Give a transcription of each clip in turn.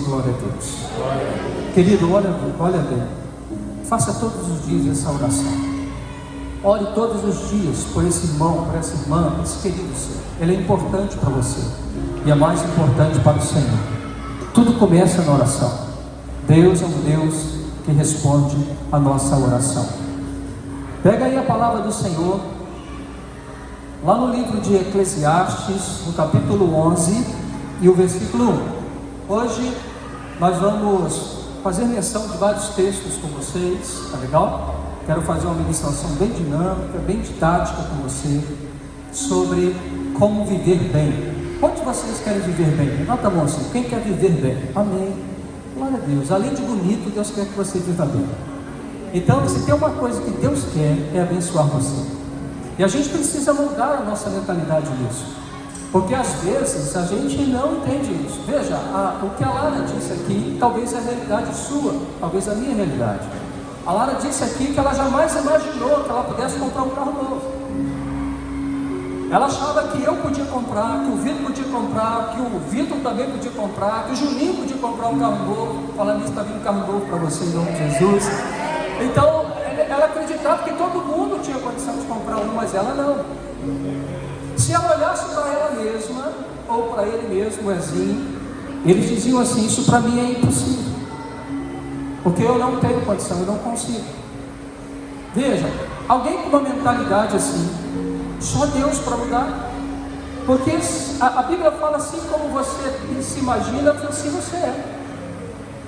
glória a Deus. Querido, olha bem. Faça todos os dias essa oração. Ore todos os dias por esse irmão, por essa irmã, por esse querido seu. Ele é importante para você e é mais importante para o Senhor. Tudo começa na oração. Deus é um Deus que responde a nossa oração. Pega aí a palavra do Senhor, lá no livro de Eclesiastes, no capítulo 11 e o versículo 1. Hoje nós vamos fazer menção de vários textos com vocês, tá legal? Quero fazer uma ministração bem dinâmica, bem didática com você, sobre como viver bem. Quantos de vocês querem viver bem? Levanta a mão assim, quem quer viver bem? Amém. Glória a Deus. Além de bonito, Deus quer que você viva bem. Então, se tem uma coisa que Deus quer, é abençoar você. E a gente precisa mudar a nossa mentalidade nisso, porque às vezes a gente não entende isso. Veja, o que a Lara disse aqui, talvez é a realidade sua, talvez a minha realidade. A Lara disse aqui que ela jamais imaginou que ela pudesse comprar um carro novo. Ela achava que eu podia comprar, que o Vitor podia comprar, que o Vitor também podia comprar, que o Juninho podia comprar um carro novo. Falando nisso, está vindo um carro novo para você em nome de Jesus. Então, ela acreditava que todo mundo tinha condição de comprar um, mas ela não. Se ela olhasse para ela mesma, ou para ele mesmo, Ezinho, eles diziam assim: isso para mim é impossível, porque eu não tenho condição, eu não consigo. Veja, alguém com uma mentalidade assim, só Deus para mudar. Porque a Bíblia fala assim: como você se imagina, assim você é.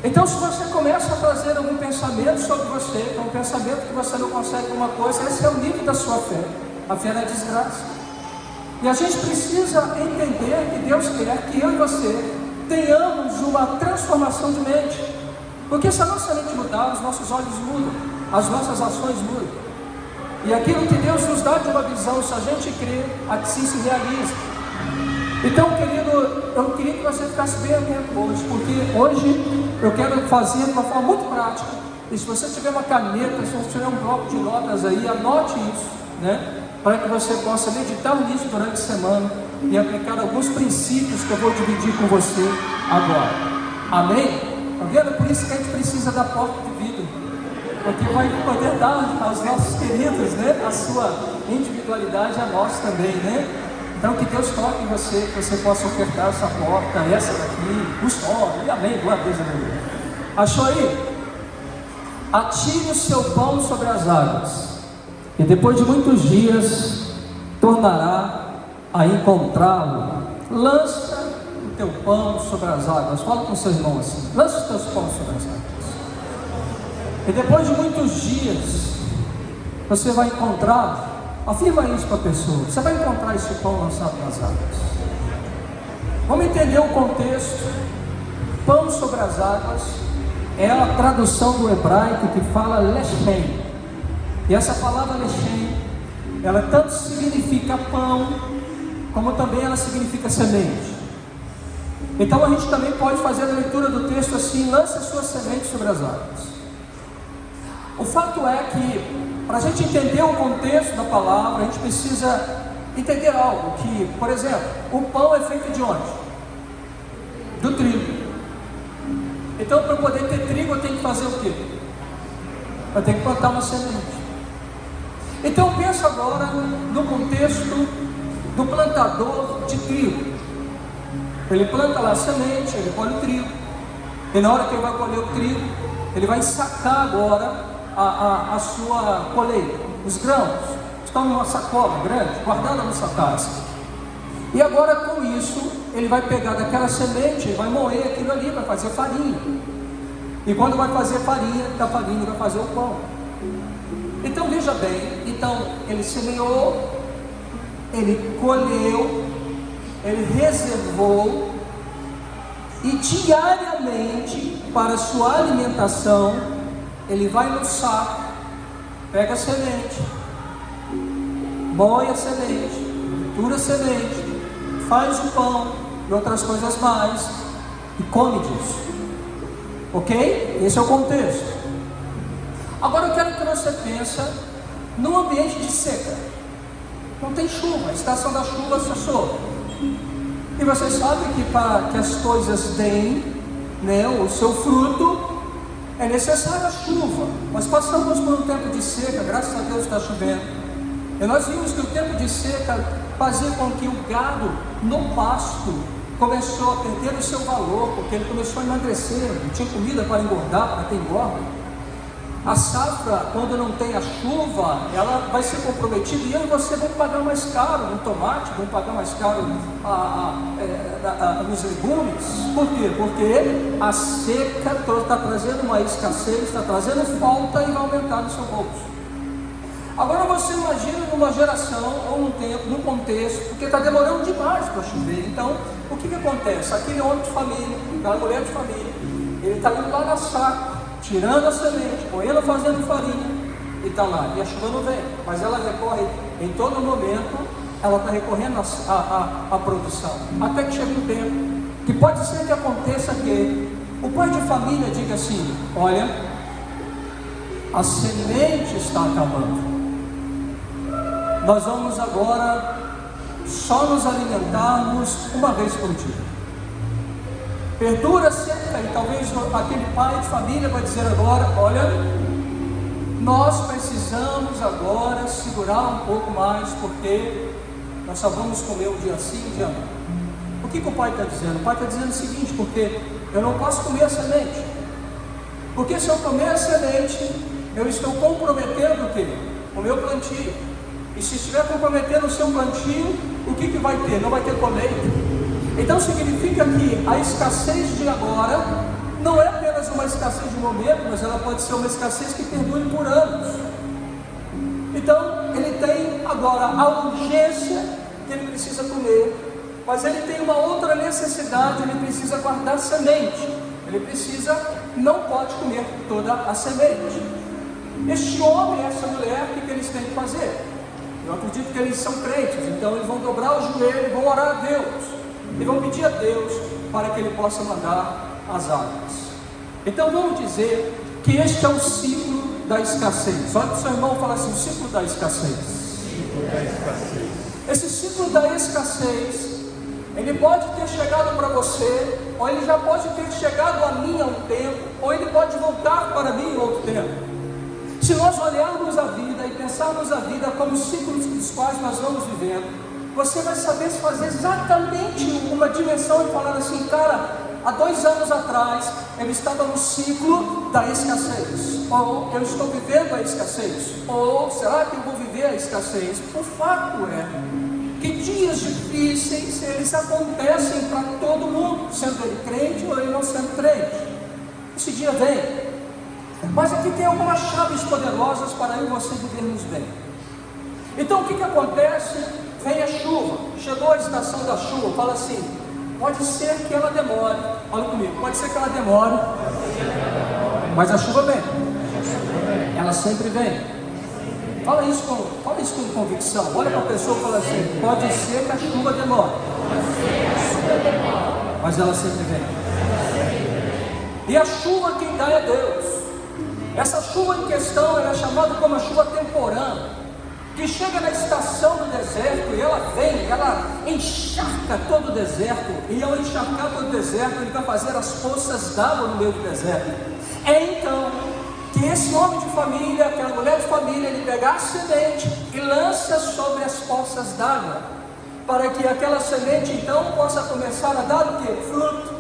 Então, se você começa a trazer algum pensamento sobre você, que é um pensamento que você não consegue uma coisa, esse é o nível da sua fé. A fé não é desgraça. E a gente precisa entender que Deus quer que eu e você tenhamos uma transformação de mente. Porque se a nossa mente mudar, os nossos olhos mudam, as nossas ações mudam. E aquilo que Deus nos dá de uma visão, se a gente crer, assim se realiza. Então, querido, eu queria que você ficasse bem atento hoje, porque hoje eu quero fazer de uma forma muito prática. E se você tiver uma caneta, se você tiver um bloco de notas aí, anote isso, né? Para que você possa meditar nisso durante a semana e aplicar alguns princípios que eu vou dividir com você agora. Amém? Está vendo? Por isso que a gente precisa da porta de vida, porque vai poder dar aos nossos queridos, né, a sua individualidade, a nós também, né? Então, que Deus toque em você, que você possa ofertar essa porta, essa daqui, o sol, e amém, glória a Deus, aleluia. Achou aí? Atire o seu pão sobre as águas, e depois de muitos dias, tornará a encontrá-lo. Lança o teu pão sobre as águas. Fala com seu irmão assim: lança os teus pães sobre as águas. E depois de muitos dias, você vai encontrá-lo. Afirma isso para a pessoa: você vai encontrar esse pão lançado nas águas. Vamos entender o contexto. Pão sobre as águas é a tradução do hebraico que fala lechem. E essa palavra lechem, ela tanto significa pão, como também ela significa semente. Então a gente também pode fazer a leitura do texto assim: lance a sua semente sobre as águas. O fato é que, para a gente entender o contexto da palavra, a gente precisa entender algo, que, por exemplo, o pão é feito de onde? Do trigo. Então, para poder ter trigo, eu tenho que fazer o quê? Eu tenho que plantar uma semente. Então, pensa agora no contexto do plantador de trigo. Ele planta lá a semente, ele colhe o trigo, e na hora que ele vai colher o trigo, ele vai sacar agora a sua colheita. Os grãos estão numa sacola grande, guardada nessa taça. E agora, com isso, ele vai pegar daquela semente e vai moer aquilo ali, vai fazer farinha. E quando vai fazer farinha, da farinha vai fazer o pão. Então veja bem, então ele semeou, ele colheu, ele reservou, e diariamente, para sua alimentação, ele vai no saco, pega a semente, moe a semente, tritura a semente, faz o pão e outras coisas mais, e come disso. Ok? Esse é o contexto. Agora eu quero que você pense num ambiente de seca. Não tem chuva, a estação da chuva cessou. E vocês sabem que para que as coisas deem, nem o seu fruto, é necessária a chuva. Nós passamos por um tempo de seca, graças a Deus está chovendo. E nós vimos que o tempo de seca fazia com que o gado no pasto começou a perder o seu valor, porque ele começou a emagrecer, não tinha comida para engordar, para ter engorda. A safra, quando não tem a chuva, ela vai ser comprometida e eu e você vão pagar mais caro no tomate, vão pagar mais caro nos legumes. Por quê? Porque a seca está trazendo uma escassez, está trazendo falta e vai aumentar no seu bolso. Agora você imagina numa geração ou num tempo, num contexto, porque está demorando demais para chover. Então, o que acontece? Aquele homem de família, aquela mulher de família, ele está indo lá na saca, tirando a semente, moendo, fazendo farinha, e está lá, e a chuva não vem, mas ela recorre em todo momento, ela está recorrendo à produção, até que chega um tempo, que pode ser que aconteça que o pai de família diga assim: olha, a semente está acabando, nós vamos agora só nos alimentarmos uma vez por dia. Perdura a seca, e talvez aquele pai de família vai dizer agora: olha, nós precisamos agora segurar um pouco mais, porque nós só vamos comer um dia sim, um dia não. O que o pai está dizendo? O pai está dizendo o seguinte: porque eu não posso comer a semente, porque se eu comer a semente, eu estou comprometendo o quê? O meu plantio. E se estiver comprometendo o seu plantio, o que vai ter? Não vai ter colheita. Então significa que a escassez de agora não é apenas uma escassez de momento, mas ela pode ser uma escassez que perdure por anos. Então ele tem agora a urgência que ele precisa comer, mas ele tem uma outra necessidade, ele precisa guardar semente, ele não pode comer toda a semente. Este homem e essa mulher, o que eles têm que fazer? Eu acredito que eles são crentes, então eles vão dobrar o joelho e vão orar a Deus. E vão pedir a Deus para que Ele possa mandar as águas. Então vamos dizer que este é o ciclo da escassez. Olha para o seu irmão e fala assim: o ciclo da escassez. Esse ciclo da escassez, ele pode ter chegado para você, ou ele já pode ter chegado a mim há um tempo, ou ele pode voltar para mim em outro tempo. Se nós olharmos a vida e pensarmos a vida como ciclos dos quais nós vamos vivendo, você vai saber fazer exatamente uma dimensão e falar assim: cara, há 2 anos atrás eu estava no ciclo da escassez, ou eu estou vivendo a escassez, ou será que eu vou viver a escassez? O fato é que dias difíceis eles acontecem para todo mundo, sendo ele crente ou ele não sendo crente. Esse dia vem, mas aqui tem algumas chaves poderosas para eu e você vivermos bem. Então o que acontece? Vem a chuva, chegou a estação da chuva, fala assim: pode ser que ela demore, olha comigo, pode ser que ela demore, mas a chuva vem, ela sempre vem. Fala isso com convicção, olha para a pessoa e fala assim: pode ser que a chuva demore, mas ela sempre vem. E a chuva quem dá é Deus. Essa chuva em questão é chamada como a chuva temporânea, que chega na estação do deserto e ela vem, ela encharca todo o deserto, e ao encharcar todo o deserto, ele vai fazer as poças d'água no meio do deserto. É então que esse homem de família, aquela mulher de família, ele pega a semente e lança sobre as poças d'água, para que aquela semente então possa começar a dar o quê? Fruto,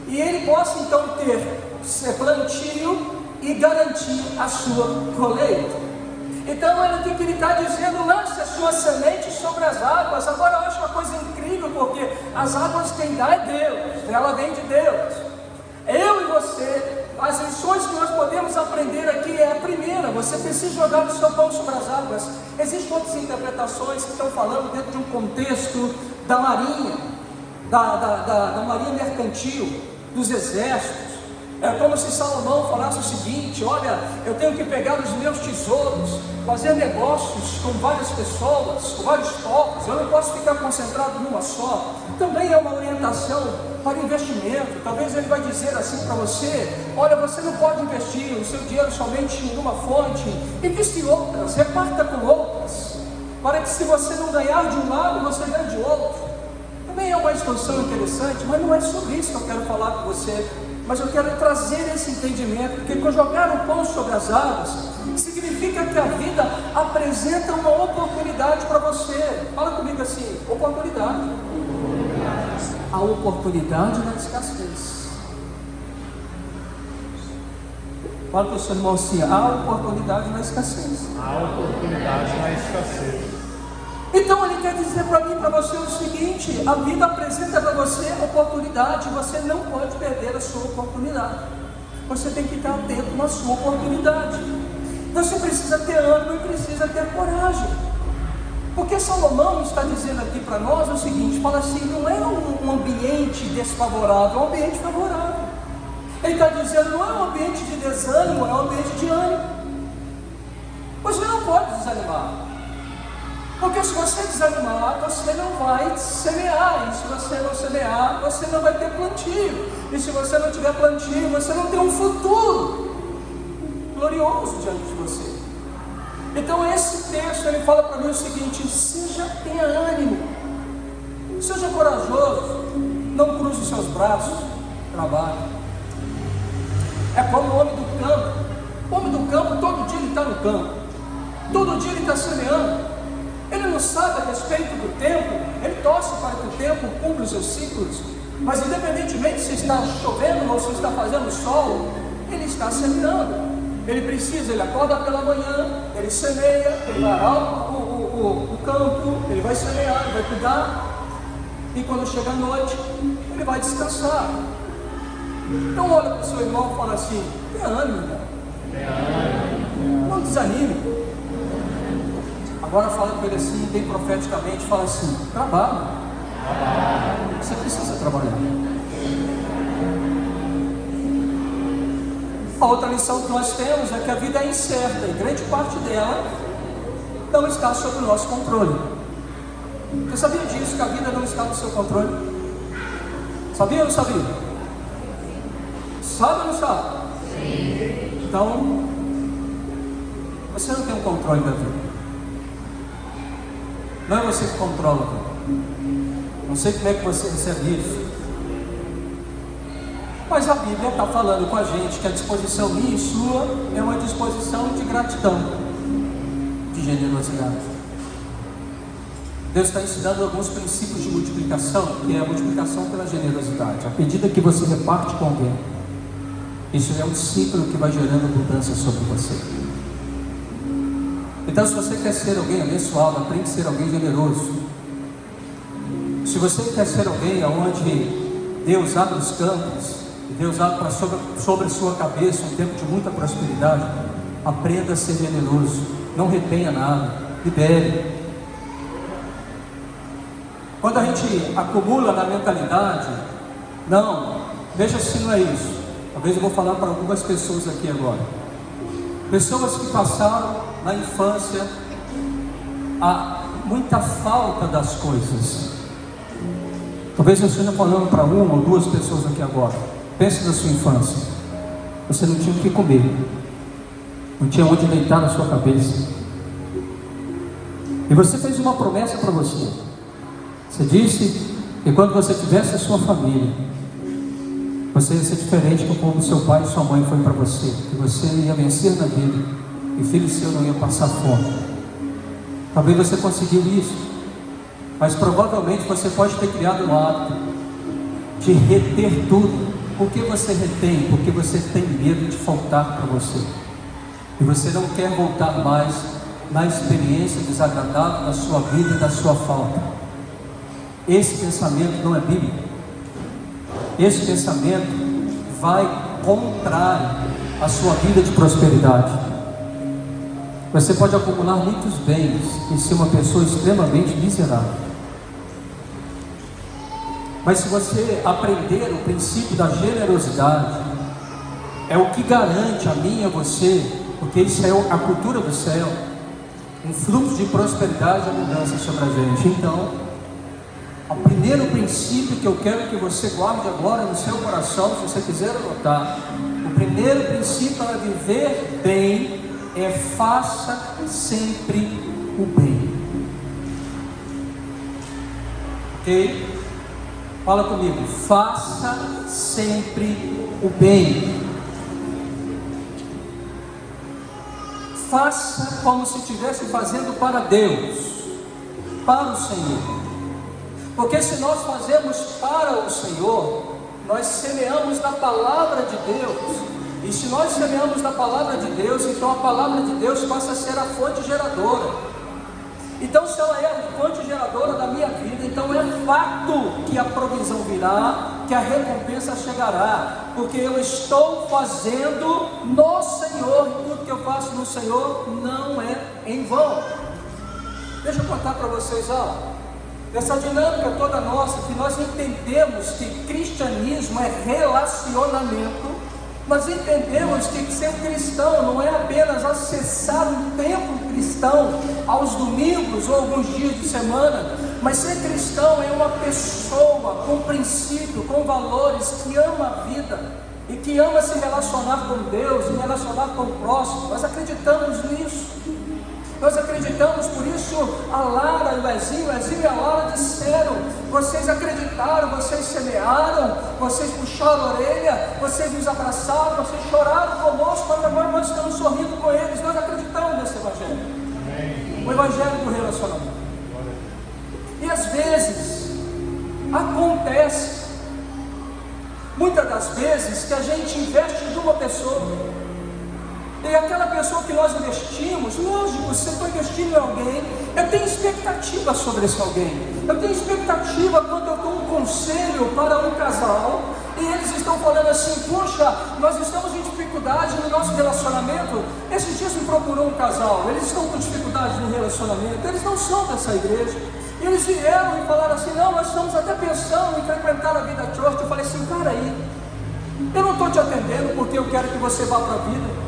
e ele possa então ter plantio e garantir a sua colheita. Então olha o que ele está dizendo: lance a sua semente sobre as águas. Agora eu acho uma coisa incrível, porque as águas quem dá é Deus, ela vem de Deus. Eu e você, as lições que nós podemos aprender aqui é a primeira: você precisa jogar o seu pão sobre as águas. Existem outras interpretações que estão falando dentro de um contexto da marinha, da marinha mercantil, dos exércitos. É como se Salomão falasse o seguinte: olha, eu tenho que pegar os meus tesouros, fazer negócios com várias pessoas, com vários povos, eu não posso ficar concentrado numa só. Também é uma orientação para investimento. Talvez ele vai dizer assim para você: olha, você não pode investir o seu dinheiro somente em uma fonte, investe em outras, reparta com outras, para que se você não ganhar de um lado, você ganhe de outro. Também é uma instrução interessante, mas não é sobre isso que eu quero falar com você. Mas eu quero trazer esse entendimento, porque jogar o pão sobre as águas significa que a vida apresenta uma oportunidade para você. Fala comigo assim: oportunidade. A oportunidade na escassez. Fala para o seu irmão assim: há oportunidade na escassez. Há oportunidade na escassez. Então ele quer dizer para mim e para você o seguinte: a vida apresenta para você oportunidade, você não pode perder a sua oportunidade. Você tem que estar atento na sua oportunidade. Você precisa ter ânimo e precisa ter coragem. Porque Salomão está dizendo aqui para nós o seguinte: fala assim, não é um ambiente desfavorável, é um ambiente favorável. Ele está dizendo, não é um ambiente de desânimo, é um ambiente de ânimo. Você não pode desanimar. Porque se você desanimar, você não vai semear. E se você não semear, você não vai ter plantio. E se você não tiver plantio, você não tem um futuro glorioso diante de você. Então esse texto, ele fala para mim o seguinte: tenha ânimo, seja corajoso, não cruze os seus braços, trabalhe. É como o homem do campo. O homem do campo, todo dia ele está no campo, todo dia ele está semeando. Ele não sabe a respeito do tempo, ele torce para que o tempo cumpra os seus ciclos, mas independentemente se está chovendo ou se está fazendo sol, ele está semeando. Ele precisa, ele acorda pela manhã, ele semeia, ele vai o campo, ele vai semear, ele vai cuidar, e quando chega a noite, ele vai descansar. Então olha para o seu irmão e fala assim: tenha ânimo, irmão. Não desanime. Agora fala com ele assim, bem profeticamente, fala assim: trabalhe. Você precisa trabalhar. A outra lição que nós temos é que a vida é incerta e grande parte dela não está sob o nosso controle. Você sabia disso, que a vida não está no seu controle? Sabia ou não sabia? Sabe ou não sabe? Sim. Então, você não tem um controle da vida. Não é você que controla a vida. Não sei como é que você recebe isso. Mas a Bíblia está falando com a gente que a disposição minha e sua é uma disposição de gratidão, de generosidade. Deus está ensinando alguns princípios de multiplicação, que é a multiplicação pela generosidade. À medida que você reparte com alguém, isso é um ciclo que vai gerando abundância sobre você. Então, se você quer ser alguém abençoado, aprende a ser alguém generoso. Se você quer ser alguém onde Deus abre os campos, Deus abre sobre a sua cabeça um tempo de muita prosperidade, aprenda a ser generoso. Não retenha nada, libere. Quando a gente acumula na mentalidade, não, veja se não é isso. Talvez eu vou falar para algumas pessoas aqui agora. Pessoas que passaram na infância muita falta das coisas. Talvez eu esteja falando para uma ou duas pessoas aqui agora. Pense na sua infância. Você não tinha o que comer, não tinha onde deitar na sua cabeça, e você fez uma promessa para você. Você disse que quando você tivesse a sua família, você ia ser diferente do como seu pai e sua mãe foi para você, que você ia vencer na vida e filho seu não ia passar fome. Talvez você conseguiu isso, mas provavelmente você pode ter criado um hábito de reter tudo. Por que você retém? Porque você tem medo de faltar para você, e você não quer voltar mais na experiência desagradável da sua vida e da sua falta. Esse pensamento não é bíblico. Esse pensamento vai contrário à sua vida de prosperidade. Você pode acumular muitos bens e ser uma pessoa extremamente miserável. Mas se você aprender o princípio da generosidade, é o que garante a mim e a você, porque isso é a cultura do céu, um fluxo de prosperidade e abundância sobre a gente. Então, o primeiro princípio que eu quero que você guarde agora no seu coração, se você quiser anotar, o primeiro princípio para viver bem é: faça sempre o bem. Ok? Fala comigo: faça sempre o bem. Faça como se estivesse fazendo para Deus, para o Senhor. Porque se nós fazemos para o Senhor, nós semeamos na palavra de Deus. E se nós semeamos na palavra de Deus, então a palavra de Deus passa a ser a fonte geradora. Então, se ela é a fonte geradora da minha vida, então é fato que a provisão virá, que a recompensa chegará, porque eu estou fazendo no Senhor, e tudo que eu faço no Senhor não é em vão. Deixa eu contar para vocês algo. Essa dinâmica toda nossa, que nós entendemos que cristianismo é relacionamento, nós entendemos que ser cristão não é apenas acessar um templo cristão aos domingos ou alguns dias de semana, mas ser cristão é uma pessoa com princípio, com valores, que ama a vida e que ama se relacionar com Deus e relacionar com o próximo. Nós acreditamos nisso. Nós acreditamos, por isso a Lara e o Ezinho e a Lara disseram: vocês acreditaram, vocês semearam, vocês puxaram a orelha, vocês nos abraçaram, vocês choraram conosco, mas agora nós estamos sorrindo com eles. Nós acreditamos nesse Evangelho. Amém. O Evangelho do relacionamento. E às vezes acontece, muitas das vezes, que a gente investe numa pessoa, e aquela pessoa que nós investimos, lógico, se eu estou investindo em alguém, eu tenho expectativa sobre esse alguém. Eu tenho expectativa quando eu dou um conselho para um casal, e eles estão falando assim: poxa, nós estamos em dificuldade no nosso relacionamento. Esses dias me procurou um casal, eles estão com dificuldade no relacionamento, eles não são dessa igreja. E eles vieram e falaram assim: não, nós estamos até pensando em frequentar a Vida Church. Eu falei assim: cara aí, eu não estou te atendendo porque eu quero que você vá para a vida.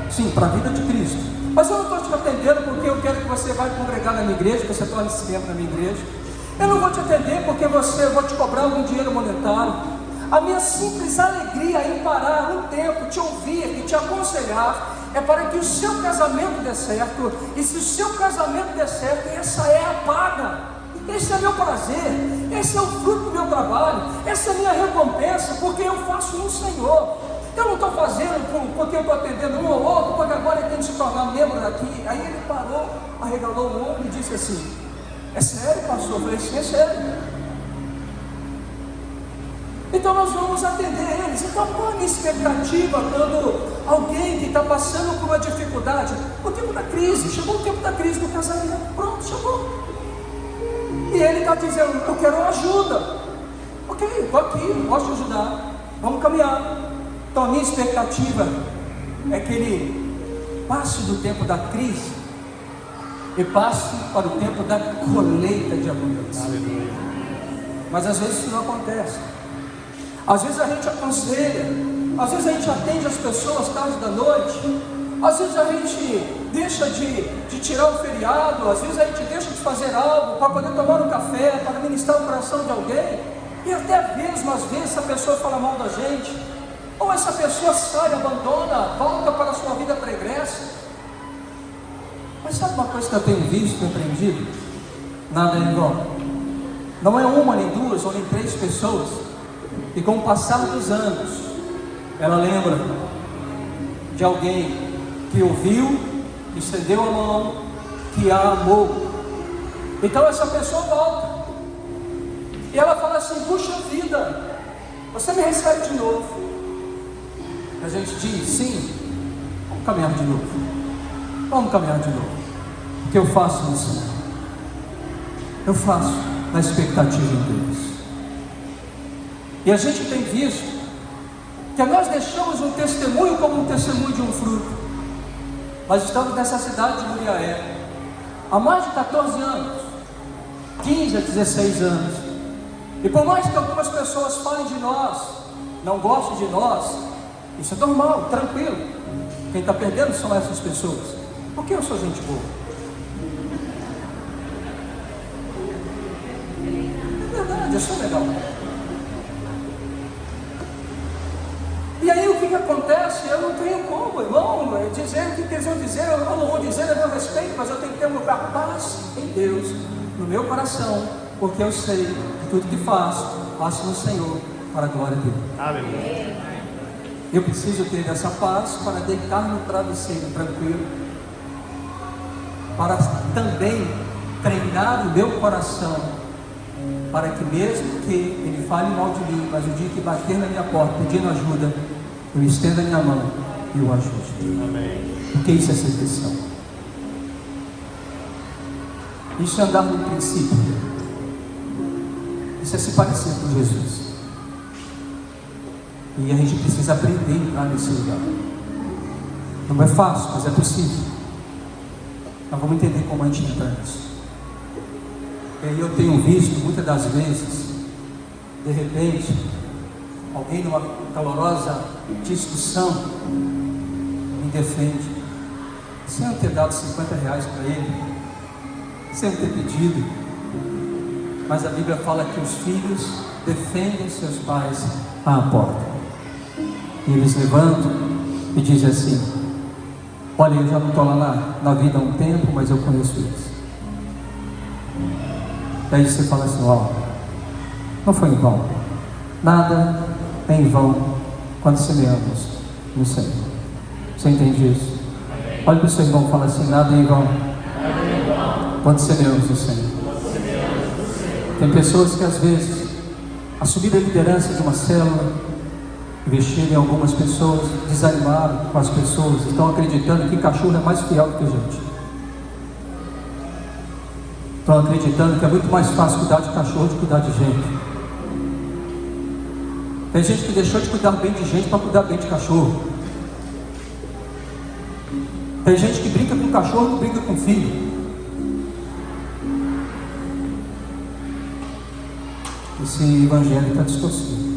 Sim, para a vida de Cristo. Mas eu não estou te atendendo porque eu quero que você vá congregar na minha igreja, que você torne-se membro na minha igreja. Eu não vou te atender porque eu vou te cobrar algum dinheiro monetário. A minha simples alegria em parar um tempo, te ouvir e te aconselhar, é para que o seu casamento dê certo. E se o seu casamento der certo, essa é a paga. Esse é meu prazer, esse é o fruto do meu trabalho, essa é a minha recompensa, porque eu faço no Senhor. Eu não estou fazendo porque eu estou atendendo um ou outro, porque agora ele tem que se tornar membro daqui. Aí ele parou, arregalou o ombro e disse assim: é sério, pastor? Eu falei: sim, é sério. Então nós vamos atender eles. Então qual a minha expectativa quando alguém que está passando por uma dificuldade? O tempo da crise, chegou o tempo da crise do casamento, pronto, chegou. E ele está dizendo: eu quero ajuda. Ok, estou aqui, posso te ajudar, vamos caminhar. Então a minha expectativa é que ele passe do tempo da crise e passe para o tempo da colheita de abundância. Aleluia. Mas às vezes isso não acontece. Às vezes a gente aconselha, às vezes a gente atende as pessoas tarde da noite, às vezes a gente deixa de tirar um feriado, às vezes a gente deixa de fazer algo para poder tomar um café, para ministrar o coração de alguém, e até mesmo às vezes a pessoa fala mal da gente, ou essa pessoa sai, abandona, volta para a sua vida pregressa. Mas sabe uma coisa que eu tenho visto e aprendido? Nada é igual. Não é uma, nem duas, ou nem três pessoas, e com o passar dos anos, ela lembra de alguém que ouviu, que estendeu a mão, que a amou. Então essa pessoa volta, e ela fala assim: puxa vida, você me recebe de novo. A gente diz: sim, vamos caminhar de novo. Vamos caminhar de novo. Porque eu faço isso. Eu faço na expectativa de Deus. E a gente tem visto que nós deixamos um testemunho como um testemunho de um fruto. Nós estamos nessa cidade de Muriaé há mais de 14 anos, 15 a 16 anos. E por mais que algumas pessoas falem de nós, não gostem de nós, isso é normal, tranquilo. Quem está perdendo são essas pessoas. Porque eu sou gente boa. É verdade, eu sou legal. E aí o que acontece? Eu não tenho como, irmão, dizer o que eles vão dizer, eu não vou dizer a meu respeito, mas eu tenho que ter uma paz em Deus, no meu coração, porque eu sei que tudo que faço no Senhor, para a glória dele. Aleluia. Eu preciso ter essa paz para deitar no travesseiro tranquilo, para também treinar o meu coração, para que mesmo que ele fale mal de mim, mas o dia que bater na minha porta pedindo ajuda, eu estenda a minha mão e o ajude. Amém. Porque isso é serviço. Isso é andar no princípio. Isso é se parecer com Jesus. E a gente precisa aprender a entrar nesse lugar. Não é fácil, mas é possível. Nós vamos entender como a gente entra nisso. E aí eu tenho visto muitas das vezes, de repente, alguém numa calorosa discussão me defende, sem eu ter dado R$50 para ele, sem eu ter pedido, mas a Bíblia fala que os filhos defendem seus pais à porta. E eles levantam e dizem assim: olha, eu já não estou lá na vida há um tempo, mas eu conheço eles. Daí você fala assim: ó, não foi em vão, nada é em vão quando semeamos no Senhor. Você entende isso? Olha para o seu irmão e fala assim: nada é em vão quando semeamos no Senhor. Tem pessoas que às vezes assumiram a liderança de uma célula, investiram em algumas pessoas, desanimaram com as pessoas, estão acreditando que cachorro é mais fiel do que a gente. Estão acreditando que é muito mais fácil cuidar de cachorro do que cuidar de gente. Tem gente que deixou de cuidar bem de gente para cuidar bem de cachorro. Tem gente que brinca com cachorro e não brinca com filho. Esse evangelho está distorcido.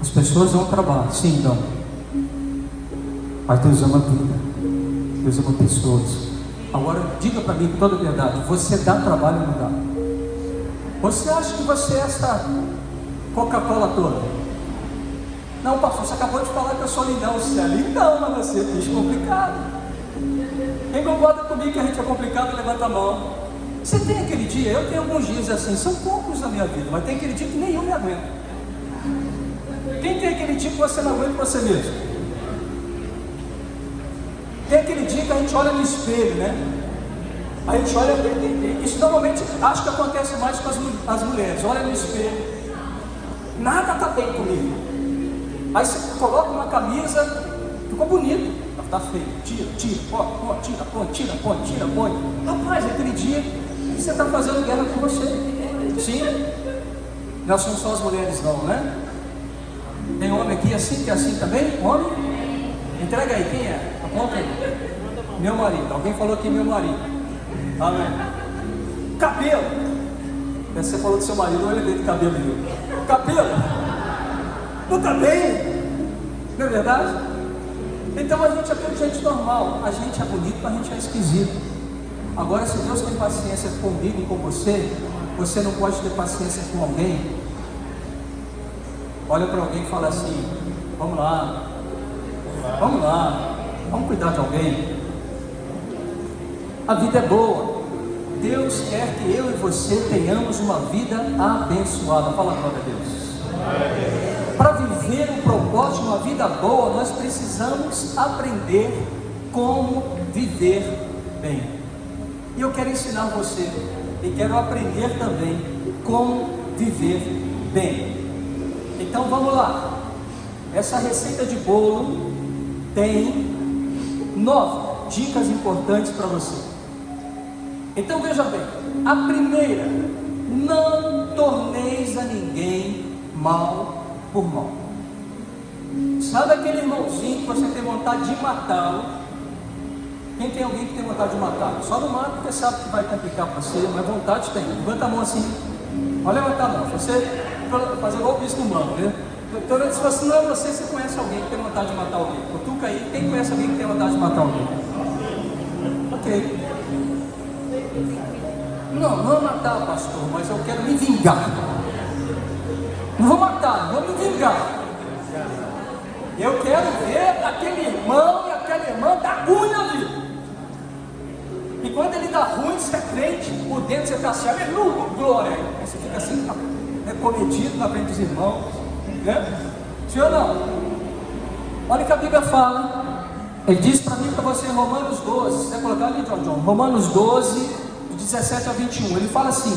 As pessoas vão ao trabalho, sim, não. Mas Deus ama a vida. Deus ama pessoas. Agora, diga para mim com toda a verdade: você dá trabalho ou não dá? Você acha que você é essa Coca-Cola toda? Não, pastor, você acabou de falar que eu sou lindão. Você é lindão, mas você é bicho complicado. Quem concorda comigo que a gente é complicado, levanta a mão. Você tem aquele dia, eu tenho alguns dias assim, são poucos na minha vida, mas tem aquele dia que nenhum me aguenta. Quem tem aquele dia que você não aguenta você mesmo? Tem aquele dia que a gente olha no espelho, né? A gente olha, isso normalmente acho que acontece mais com as mulheres. Olha no espelho, nada está bem comigo. Aí você coloca uma camisa, ficou bonito, mas está feio. Tira, põe. Rapaz, aquele dia você está fazendo guerra com você. Sim, nós não somos as mulheres não, né? Tem homem aqui assim, que é assim também? Homem? Entrega aí, quem é? Aponta aí. Meu marido, alguém falou aqui meu marido. Amém. Cabelo. Você falou do seu marido, olha dentro do cabelo dele. Cabelo. Não está bem? Não é verdade? Então a gente é tudo gente normal. A gente é bonito, mas a gente é esquisito. Agora, se Deus tem paciência comigo e com você, você não pode ter paciência com alguém. Olha para alguém e fala assim: vamos lá, vamos cuidar de alguém. A vida é boa. Deus quer que eu e você tenhamos uma vida abençoada. Fala glória a Deus. Para viver um propósito, uma vida boa, nós precisamos aprender como viver bem. E eu quero ensinar você, e quero aprender também como viver bem. Então vamos lá. Essa receita de bolo tem 9 dicas importantes para você. Então veja bem, a primeira: não torneis a ninguém mal por mal. Sabe aquele irmãozinho que você tem vontade de matá-lo? Quem tem alguém que tem vontade de matá-lo? Só não mata porque sabe que vai complicar para você, mas vontade tem. Levanta a mão assim. Olha, levantar a mão. Você fazer igual isso no mano, né? Então, se você não é você, você conhece alguém que tem vontade de matar alguém. Cutuca aí, quem conhece alguém que tem vontade de matar alguém? Ok. Não vou matar, pastor, mas eu quero me vingar. Não vou matar, vou me vingar. Eu quero ver aquele irmão e aquela irmã dar ruim ali. E quando ele dá ruim, você é crente, por dentro você está assim, aleluia, glória. Aí você fica assim, comedido na frente dos irmãos. né? Sim ou não? Olha o que a Bíblia fala. Ele diz para mim e para você em Romanos 12, se você colocar ali, John, Romanos 12, de 17 a 21, ele fala assim: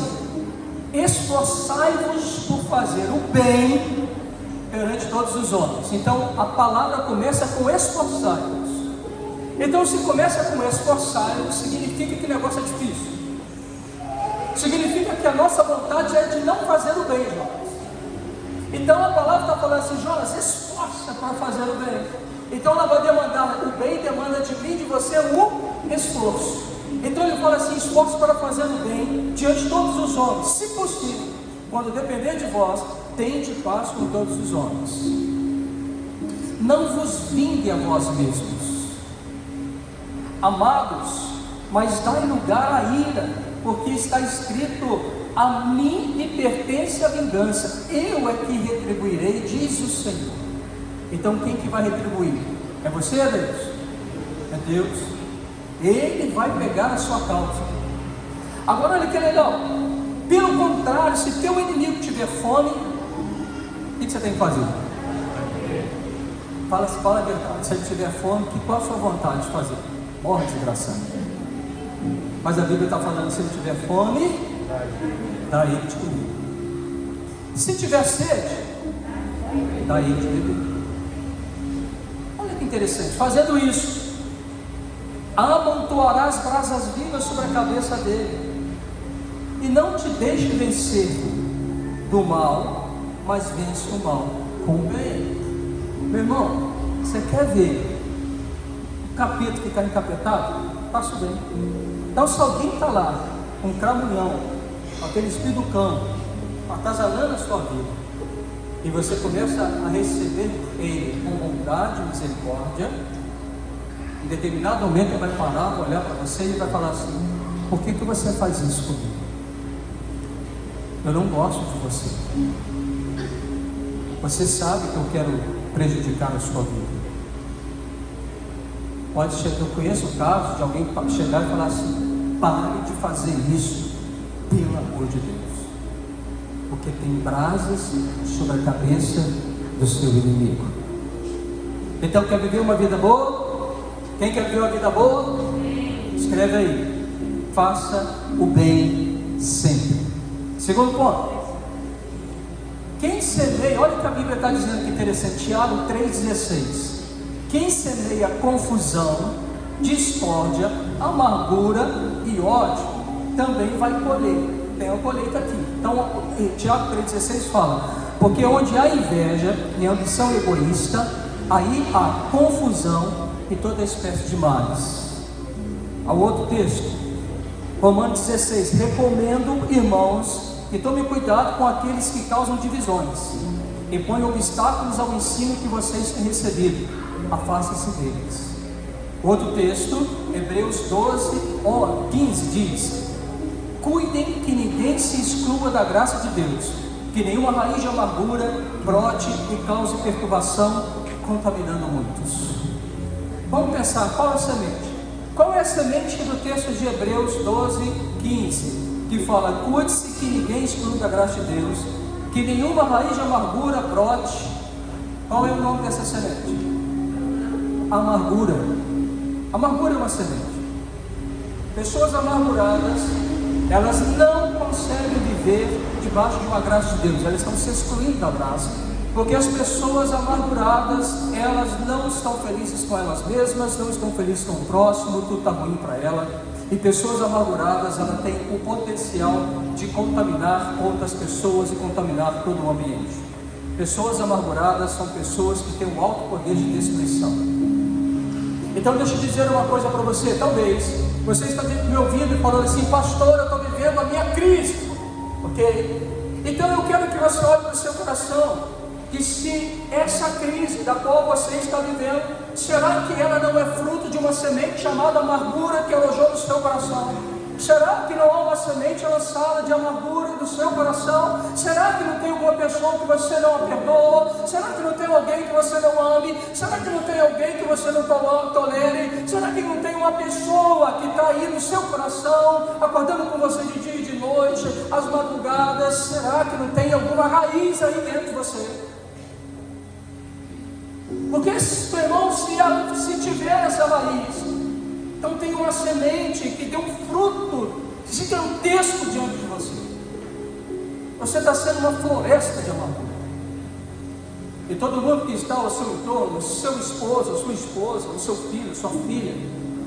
esforçai-vos por fazer o bem perante todos os homens. Então a palavra começa com esforçai-vos. Então se começa com esforçai-vos, significa que o negócio é difícil. Significa que a nossa vontade é de não fazer o bem, Jonas. Então a palavra está falando assim: Jonas, esforça para fazer o bem. Então ela vai demandar, o bem demanda de mim, de você, o esforço. Então ele fala assim: esforço para fazer o bem diante de todos os homens, se possível, quando depender de vós, tende paz com todos os homens. Não vos vingue a vós mesmos, amados, mas dai lugar à ira, porque está escrito: a mim me pertence a vingança, eu é que retribuirei, diz o Senhor. Então quem que vai retribuir? É você, Deus? É Deus. Ele vai pegar a sua causa. Agora olha que legal. Pelo contrário, se teu inimigo tiver fome, o que você tem que fazer? Fala a verdade. Se ele tiver fome, qual a sua vontade de fazer? Morre, desgraçado. Mas a Bíblia está falando: se ele tiver fome, dá ele de comer. Se tiver sede, dá ele de beber. Olha que interessante. Fazendo isso, amontoarás brasas vivas sobre a cabeça dele, e não te deixe vencer do mal, mas vence o mal com o bem. Meu irmão, você quer ver o capeta ficar encapetado? Faça o bem. Então se alguém está lá com um cramulhão, aquele espírito do cão, atasalando a sua vida, e você começa a receber ele com bondade e misericórdia, em determinado momento ele vai parar, vai olhar para você e vai falar assim: por que você faz isso comigo? Eu não gosto de você. Você sabe que eu quero prejudicar a sua vida. Pode ser, eu conheço o caso de alguém chegar e falar assim: pare de fazer isso, pelo amor de Deus, porque tem brasas sobre a cabeça do seu inimigo. Então, quer viver uma vida boa? Quem quer viver uma vida boa? Escreve aí: faça o bem sempre. Segundo ponto: quem semeia, olha o que a Bíblia está dizendo, que interessante, Tiago 3,16: quem semeia confusão, discórdia, amargura e ódio, também vai colher. Tem uma colheita aqui. Então Tiago 3,16 fala: porque onde há inveja e ambição egoísta, aí há confusão e toda espécie de males. Ao outro texto, Romanos 16: recomendo, irmãos, que tomem cuidado com aqueles que causam divisões e põem obstáculos ao ensino que vocês têm recebido. Afaste-se deles. Outro texto, Hebreus 12:15 diz: cuidem que ninguém se exclua da graça de Deus, que nenhuma raiz de amargura brote e cause perturbação, contaminando muitos. Vamos pensar, qual é a semente? Qual é a semente do texto de Hebreus 12:15, que fala: cuide-se que ninguém exclua da graça de Deus, que nenhuma raiz de amargura brote. Qual é o nome dessa semente? Amargura. Amargura é uma semente. Pessoas amarguradas, elas não conseguem viver debaixo de uma graça de Deus, elas estão se excluindo da graça, porque as pessoas amarguradas, elas não estão felizes com elas mesmas, não estão felizes com o próximo, tudo está ruim para ela. E pessoas amarguradas, elas têm o potencial de contaminar outras pessoas e contaminar todo o ambiente. Pessoas amarguradas são pessoas que têm um alto poder de destruição. Então deixa eu dizer uma coisa para você. Talvez você está me ouvindo e falando assim: pastor, eu estou vivendo a minha crise, ok? Então eu quero que você olhe para o seu coração, que se essa crise da qual você está vivendo, será que ela não é fruto de uma semente chamada amargura que alojou no seu coração? Será que não há uma semente lançada de amargura no seu coração? Será que não tem alguma pessoa que você não perdoa? Será que não tem alguém que você não ame? Será que não tem alguém que você não tolere? Será que não tem uma pessoa que está aí no seu coração, acordando com você de dia e de noite, às madrugadas? Será que não tem alguma raiz aí dentro de você? Porque, meu irmão, se tiver essa raiz, então tem uma semente que deu um fruto gigantesco diante de você. Você está sendo uma floresta de amargura. E todo mundo que está ao seu entorno, o seu esposo, a sua esposa, o seu filho, sua filha,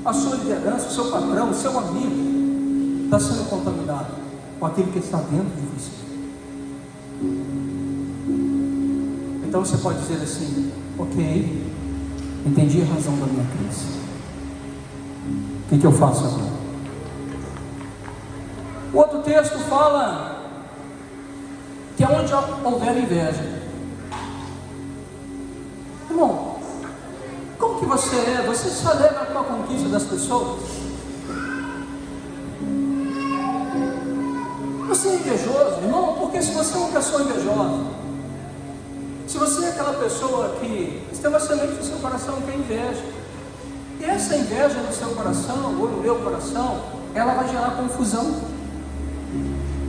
a sua liderança, o seu patrão, o seu amigo, está sendo contaminado com aquilo que está dentro de você. Então você pode dizer assim: ok, entendi a razão da minha crise. O que eu faço agora? O outro texto fala que onde houver inveja. Irmão, como que você é? Você celebra a conquista das pessoas? Você é invejoso, irmão? Porque se você é uma pessoa invejosa, se você é aquela pessoa que tem uma semente no seu coração que é inveja, e essa inveja no seu coração, ou no meu coração, ela vai gerar confusão,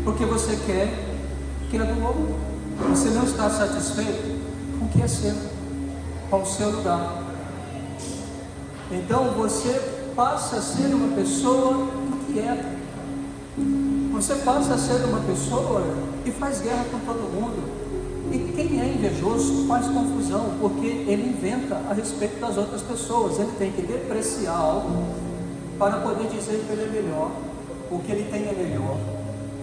porque você quer do outro, você não está satisfeito com o que é seu, com o seu lugar. Então você passa a ser uma pessoa inquieta, você passa a ser uma pessoa que faz guerra com todo mundo. E quem é invejoso faz confusão, porque ele inventa a respeito das outras pessoas. Ele tem que depreciar algo para poder dizer que ele é melhor, o que ele tem é melhor,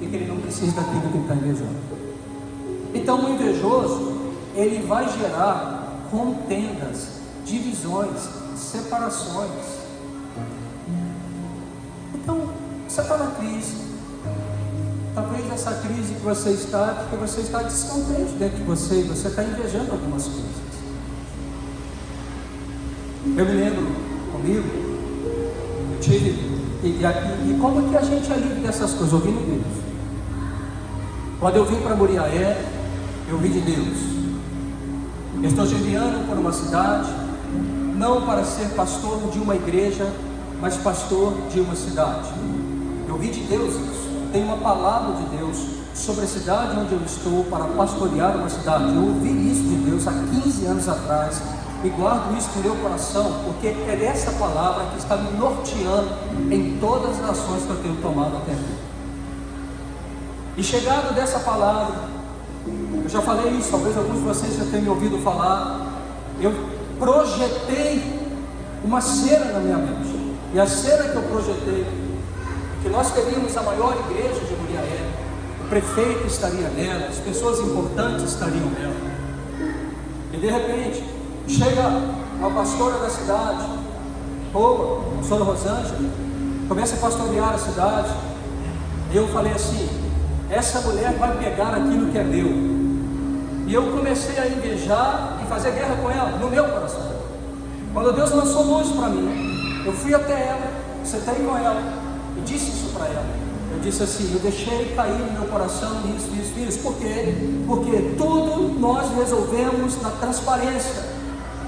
e que ele não precisa daquilo que ele está invejando. Então o invejoso, ele vai gerar contendas, divisões, separações. Então, você está na crise. Talvez essa crise que você está, porque você está descontente dentro de você, e você está invejando algumas coisas. Eu me lembro comigo, eu tive, e como que a gente alivia dessas coisas? Ouvindo Deus. Quando eu vim para Muriaé, eu ouvi de Deus: eu estou te enviando para uma cidade, não para ser pastor de uma igreja, mas pastor de uma cidade. Eu ouvi de Deus isso. Tem uma palavra de Deus sobre a cidade onde eu estou para pastorear uma cidade. Eu ouvi isso de Deus há 15 anos atrás e guardo isso no meu coração, porque é essa palavra que está me norteando em todas as ações que eu tenho tomado até aqui. E chegado dessa palavra, eu já falei isso, talvez alguns de vocês já tenham me ouvido falar, eu projetei uma cena na minha mente. E a cena que eu projetei, que nós teríamos a maior igreja de Muriaé, o prefeito estaria nela, as pessoas importantes estariam nela. E de repente, chega uma pastora da cidade, boa, a pastora Rosângela, começa a pastorear a cidade. E eu falei assim: essa mulher vai pegar aquilo que é meu. E eu comecei a invejar e fazer guerra com ela, no meu coração. Quando Deus lançou luz para mim, eu fui até ela, sentei com ela, e disse isso para ela. Eu disse assim: eu deixei cair no meu coração isso. Por quê? Porque tudo nós resolvemos na transparência.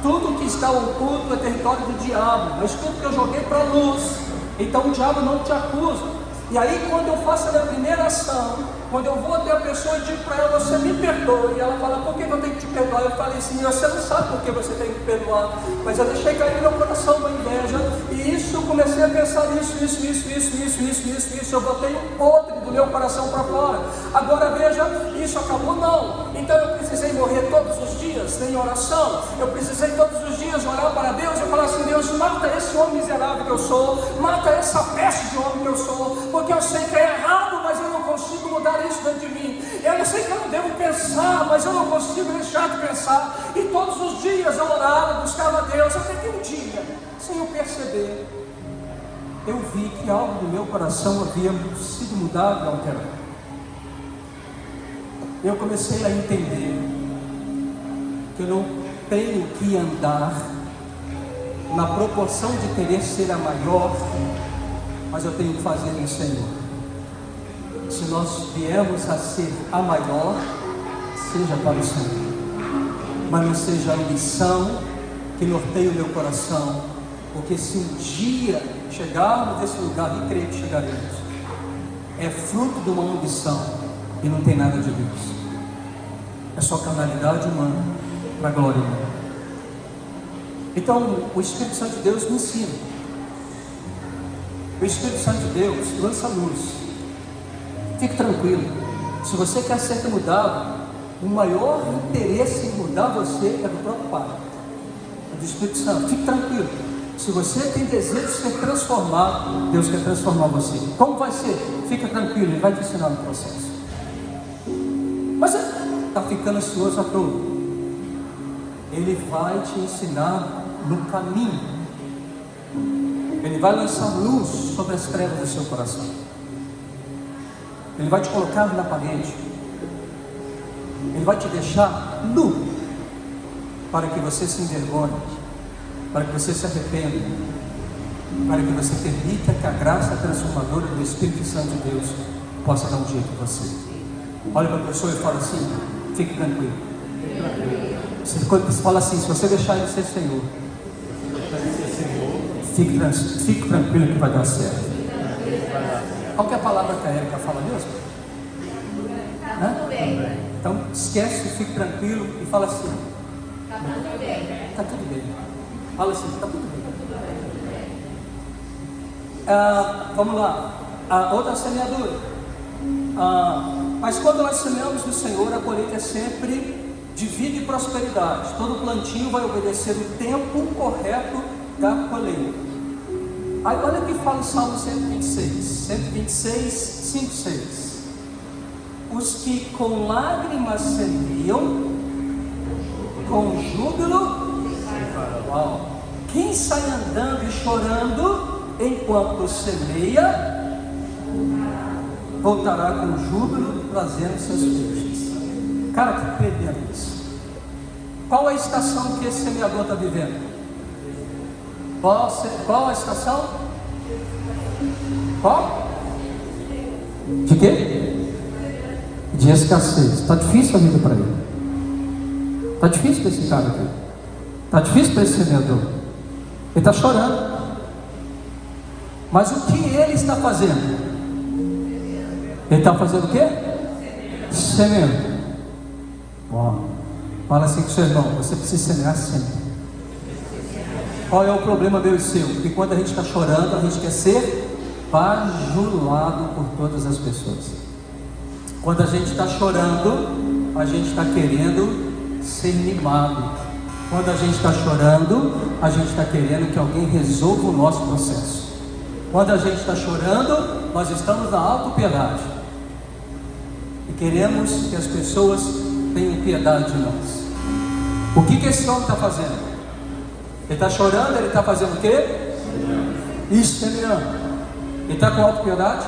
Tudo que está oculto é território do diabo, mas tudo que eu joguei para a luz, então o diabo não te acusa. E aí, quando eu faço a minha primeira ação, quando eu vou até a pessoa e digo para ela: você me perdoa, e ela fala: por que eu tenho que te perdoar? Eu falei assim: você não sabe por que você tem que perdoar, mas eu deixei cair no meu coração uma inveja, e isso eu comecei a pensar isso, eu botei o podre do meu coração para fora. Agora veja, isso acabou? Não. Então eu precisei morrer todos os dias em oração, eu precisei todos os dias orar para Deus, eu falar assim: Deus, mata esse homem miserável que eu sou, mata essa peste de homem que eu sou, porque eu sei que é errado, mas eu não consigo mudar isso dentro de mim. Eu sei que eu não devo pensar, mas eu não consigo deixar de pensar. E todos os dias eu orava, buscava a Deus, até que um dia, sem eu perceber, eu vi que algo do meu coração havia sido mudado e alterado. Eu comecei a entender que eu não tenho que andar na proporção de querer ser a maior, mas eu tenho que fazer no Senhor. Se nós viemos a ser a maior, seja para o Senhor, mas não seja a ambição que norteia o meu coração, porque se um dia chegarmos nesse lugar, e creio que chegaremos, é fruto de uma ambição e não tem nada de Deus, é só carnalidade humana para a glória humana. Então, o Espírito Santo de Deus me ensina. O Espírito Santo de Deus lança luz. Fique tranquilo. Se você quer ser mudado, o maior interesse em mudar você é do próprio Pai, é do Espírito Santo. Fique tranquilo. Se você tem desejo de ser transformado, Deus quer transformar você. Como vai ser? Fica tranquilo, Ele vai te ensinar no processo. Mas está ficando ansioso à toa. Ele vai te ensinar no caminho. Ele vai lançar luz sobre as trevas do seu coração. Ele vai te colocar na parede. Ele vai te deixar nu, para que você se envergonhe, para que você se arrependa, para que você permita que a graça transformadora do Espírito Santo de Deus possa dar um jeito em você. Olha para a pessoa e fala assim: fique tranquilo. Quando você fala assim, se você deixar Ele ser Senhor, fique tranquilo que vai dar certo. Qual que é a palavra que a Érica fala mesmo? Né? Então esquece, fique tranquilo e fala assim: está tudo bem. Fala assim: está tudo bem. Vamos lá. Outra semeadura. Mas quando nós semeamos no Senhor, a colheita é sempre de vida e prosperidade. Todo plantio vai obedecer o tempo correto da colheita. Aí olha o que fala o Salmo 126, 5, 6. Os que com lágrimas semeiam, com júbilo, quem sai andando e chorando enquanto semeia, voltará com júbilo, trazendo seus peixes. Cara, que perdendo isso. Qual a estação que esse semeador está vivendo? Qual a estação? Qual? De quê? De escassez. Está difícil a vida para ele. Está difícil para esse cara aqui. Está difícil para esse semeador. Ele está chorando. Mas o que ele está fazendo? Ele está fazendo o quê? Semeando. Fala assim com o seu irmão: você precisa semear sempre. Qual é o problema meu e seu? Que quando a gente está chorando, a gente quer ser bajulado por todas as pessoas. Quando a gente está chorando, a gente está querendo ser mimado. Quando a gente está chorando, a gente está querendo que alguém resolva o nosso processo. Quando a gente está chorando, nós estamos na autopiedade e queremos que as pessoas tenham piedade de nós. O que esse homem está fazendo? Ele está chorando, ele está fazendo o quê? Isso, semeando. Ele está com autopiedade?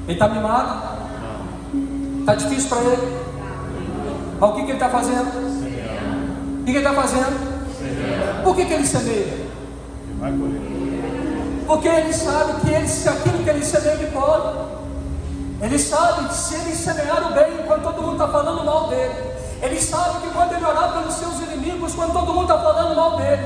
Ele está mimado? Está difícil para ele? Mas o que ele está fazendo? O que ele está fazendo? Por que ele semeia? Porque ele sabe que se aquilo que ele semeia, ele pode. Ele sabe que se ele semear o bem, quando todo mundo está falando mal dele, ele sabe que quando ele orar pelos seus inimigos, quando todo mundo está falando mal dele,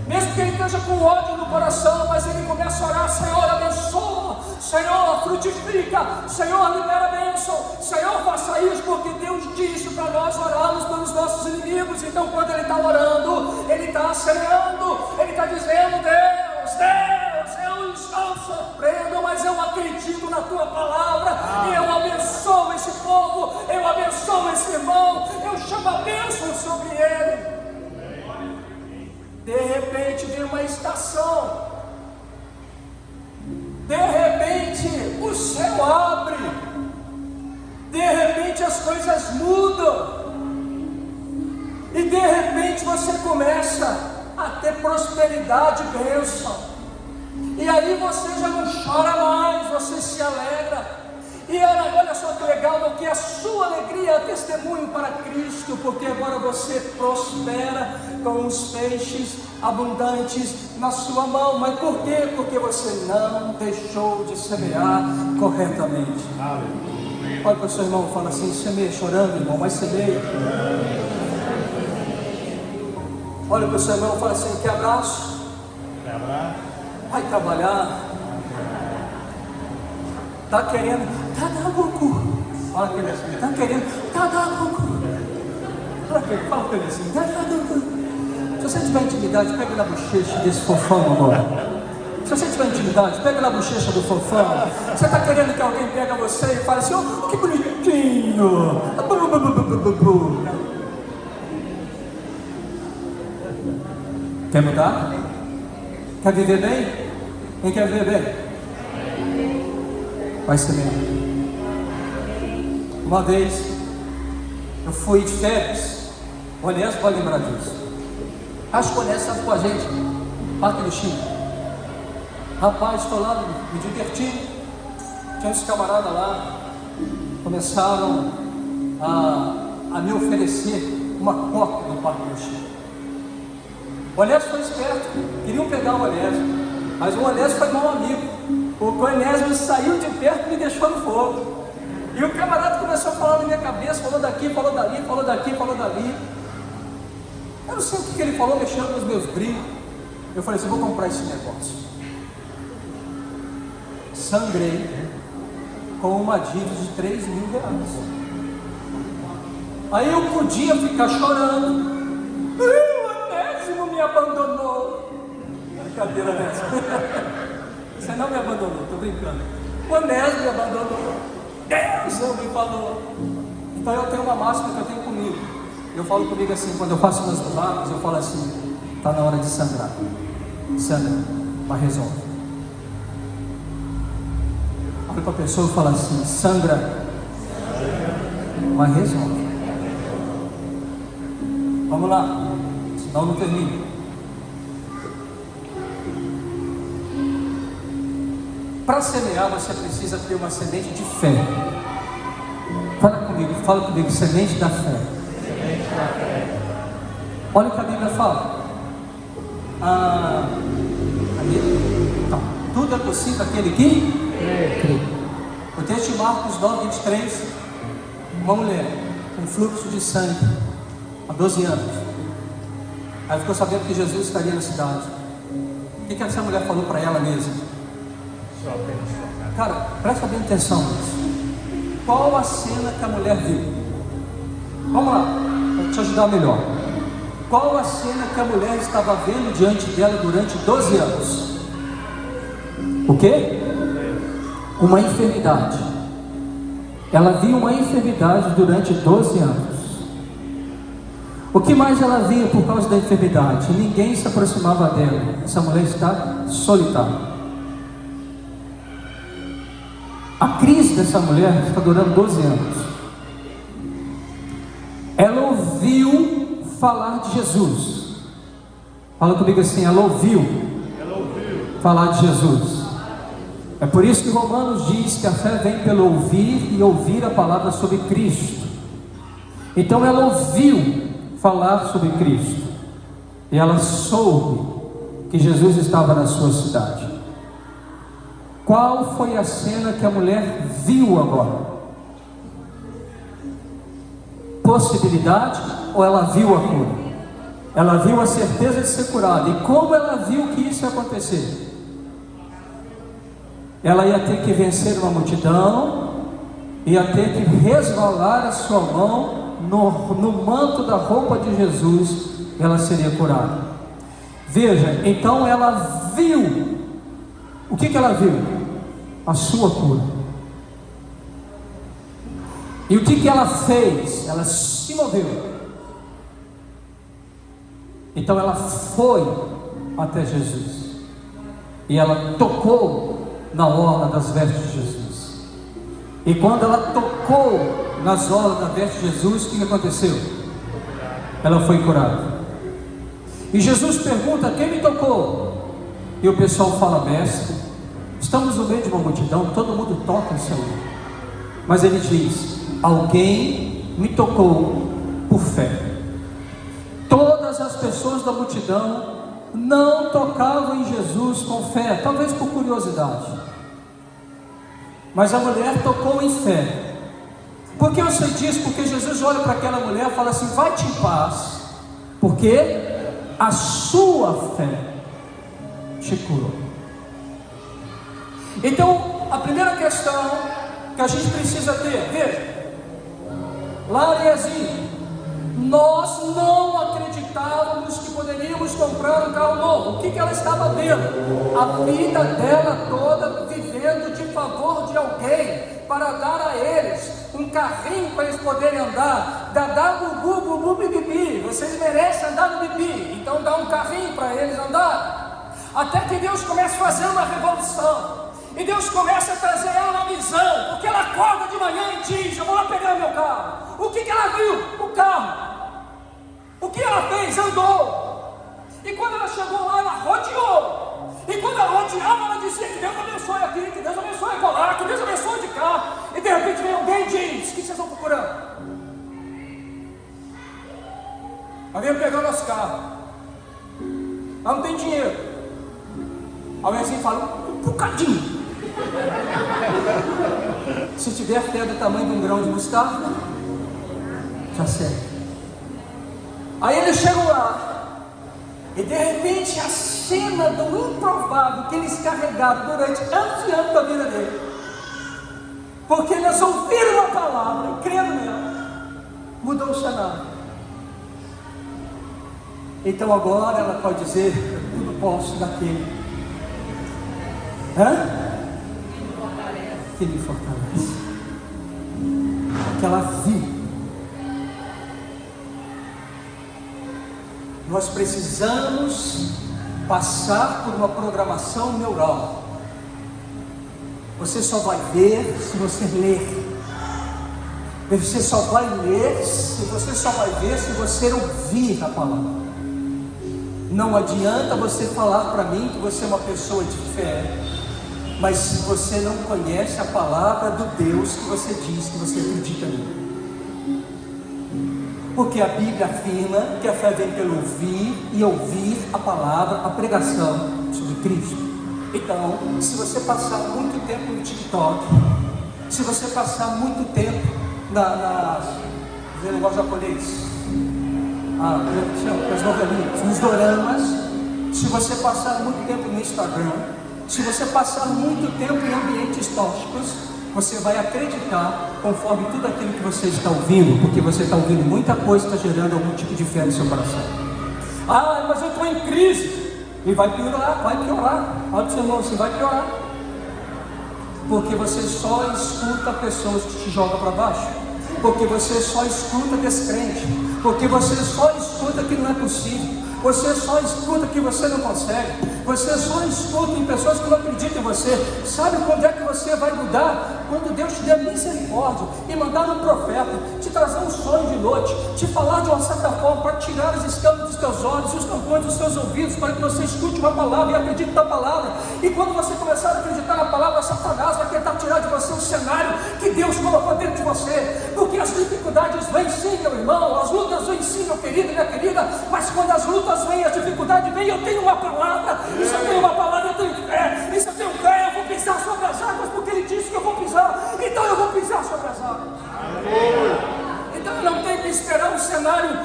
mesmo que ele esteja com ódio no coração, mas ele começa a orar: Senhor, abençoa, Senhor, frutifica, Senhor, libera a bênção, Senhor, faça isso, porque Deus disse para nós orarmos pelos nossos inimigos. Então quando ele está orando, ele está semeando, ele está dizendo: Deus, eu estou sofrendo, mas eu acredito na tua palavra, e eu abençoo esse povo, eu abençoo esse irmão, eu chamo a bênção sobre ele. De repente vem uma estação, de repente o céu abre, de repente as coisas mudam, e de repente você começa a ter prosperidade e bênção. E aí você já não chora mais, você se alegra. E olha só que legal, porque a sua alegria é testemunho para Cristo, porque agora você prospera com os peixes abundantes na sua mão. Mas por quê? Porque você não deixou de semear corretamente. Olha para o seu irmão e fala assim: semeia chorando, irmão, mas semeia. Olha para o seu irmão e fala assim: quer abraço? Vai trabalhar. Está querendo, fala com ele assim: está querendo, fala com ele assim: se você você tiver intimidade, pega na bochecha desse fofão, amor. Se você tiver intimidade, pega na bochecha do fofão. Você está querendo que alguém pega você e fale assim, oh, que bonitinho. Quer mudar? Quer viver bem? Quem quer viver bem? Vai ser mesmo. Uma vez, eu fui de férias. O Onésio vai lembrar disso. Acho que o Onésio estava com a gente, Parque do Chile. Rapaz, estou lá me divertindo. Tinha uns camaradas lá, começaram a me oferecer uma coca no Parque do Chile. O Onésio foi esperto, queriam pegar o Onésio, mas o Onésio foi mau amigo. O Onésio saiu de perto e me deixou no fogo. E o camarada começou a falar na minha cabeça, falou daqui, falou dali, falou daqui, falou dali. Eu não sei o que ele falou, mexendo nos meus brilhos. Eu falei assim, vou comprar esse negócio. Sangrei com uma dívida de 3 mil reais. Aí eu podia ficar chorando. O Onésio não me abandonou. Brincadeira nessa. Você não me abandonou, estou brincando. O Onésio me abandonou. Deus não me falou. Então eu tenho uma máxima que eu tenho comigo. Eu falo comigo assim, quando eu faço meus milagres, eu falo assim, está na hora de sangrar. Sangra, mas resolve. Olha para a pessoa e fala assim, sangra, mas resolve. Vamos lá, senão não termina. Para semear, você precisa ter uma semente de fé. Fala comigo, semente da fé. Olha o que a Bíblia fala. Tudo é possível aquele que crê. O texto de Marcos 9:23, uma mulher com fluxo de sangue há 12 anos. Aí ficou sabendo que Jesus estaria na cidade. O que essa mulher falou para ela mesma? Cara, presta bem atenção nisso. Qual a cena que a mulher viu? Vamos lá, para te ajudar melhor. Qual a cena que a mulher estava vendo diante dela durante 12 anos? O quê? Uma enfermidade. Ela viu uma enfermidade durante 12 anos. O que mais ela via por causa da enfermidade? Ninguém se aproximava dela. Essa mulher está solitária. A crise dessa mulher está durando 12 anos. Ela ouviu falar de Jesus. Fala comigo assim, ela ouviu falar de Jesus. É por isso que Romanos diz que a fé vem pelo ouvir e ouvir a palavra sobre Cristo. Então ela ouviu falar sobre Cristo. E ela soube que Jesus estava na sua cidade. Qual foi a cena que a mulher viu agora? Possibilidade ou ela viu a cura? Ela viu a certeza de ser curada. E como ela viu que isso ia acontecer? Ela ia ter que vencer uma multidão, ia ter que resvalar a sua mão no manto da roupa de Jesus, e ela seria curada. Veja, então ela viu. O que ela viu? A sua cura. E o que ela fez? Ela se moveu. Então ela foi até Jesus. E ela tocou na orla das vestes de Jesus. E quando ela tocou nas orlas da veste de Jesus, o que aconteceu? Ela foi curada. E Jesus pergunta: quem me tocou? E o pessoal fala: mestre, estamos no meio de uma multidão, todo mundo toca isso aí. Mas ele diz: alguém me tocou por fé. Todas as pessoas da multidão não tocavam em Jesus com fé, talvez por curiosidade, mas a mulher tocou em fé. Por que eu sei disso? Porque Jesus olha para aquela mulher e fala assim: vai-te em paz, porque a sua fé te curou. Então, a primeira questão que a gente precisa ter, veja, Lara e Azinho, nós não acreditamos acreditávamos que poderíamos comprar um carro novo. O que ela estava vendo? A vida dela toda vivendo de favor de alguém para dar a eles um carrinho para eles poderem andar. Dadá, bubu, bubu, bibibi. Vocês merecem andar no bibi, então dá um carrinho para eles andar. Até que Deus começa a fazer uma revolução. E Deus começa a trazer ela na visão, porque ela acorda de manhã e diz: eu vou lá pegar meu carro. O que ela viu? O carro. O que ela fez? Andou. E quando ela chegou lá, ela rodeou. E quando ela rodeava, ela dizia: que Deus abençoe aqui, que Deus abençoe colar, que Deus abençoe de cá. E de repente vem alguém e diz: o que vocês estão procurando? Alguém pegou nosso carro. Ela não tem dinheiro. Alguém assim fala: um bocadinho. Se tiver fé do tamanho de um grão de mostarda, já serve. Aí eles chegam lá, e de repente a cena do improvável que eles carregaram durante anos e anos da vida dele, porque eles ouviram a palavra e creram nela, mudou o cenário. Então agora ela pode dizer: eu tudo posso daquele que me fortalece. Que ela viu. Nós precisamos passar por uma programação neural. Você só vai ver se você ler. Você só vai ler, você só vai ver se você ouvir a palavra. Não adianta você falar para mim que você é uma pessoa de fé, mas se você não conhece a palavra do Deus que você diz que você acredita nele. Porque a Bíblia afirma que a fé vem pelo ouvir e ouvir a palavra, a pregação sobre Cristo. Então, se você passar muito tempo no TikTok, se você passar muito tempo eu gosto japonês, as novelinhas, nos doramas, se você passar muito tempo no Instagram, se você passar muito tempo em ambientes tóxicos, você vai acreditar conforme tudo aquilo que você está ouvindo, porque você está ouvindo muita coisa, está gerando algum tipo de fé no seu coração. Mas eu estou em crise. E vai piorar, vai piorar. Olha para o seu irmão, você vai piorar. Porque você só escuta pessoas que te jogam para baixo. Porque você só escuta descrente. Porque você só escuta que não é possível. Você só escuta que você não consegue. Você só escuta em pessoas que não acreditam em você. Sabe quando é que você vai mudar? Quando Deus te der misericórdia e mandar um profeta, te trazer um sonho de noite, te falar de uma certa forma, para tirar as escamas dos teus olhos, os tampões dos teus ouvidos, para que você escute uma palavra e acredite na palavra. E quando você começar a acreditar na palavra, Satanás vai tentar tirar de você um cenário que Deus colocou dentro de você. Porque as dificuldades vêm sim, meu irmão, as lutas vêm sim, meu querido e minha querida, mas quando as lutas vêm, as dificuldades vêm, eu tenho uma palavra. E se eu tenho uma palavra, eu tenho fé. E se eu tenho fé, eu vou pisar sobre as águas, porque Ele disse que eu vou pisar. Então eu vou pisar sobre as águas. Então eu não tenho que esperar um cenário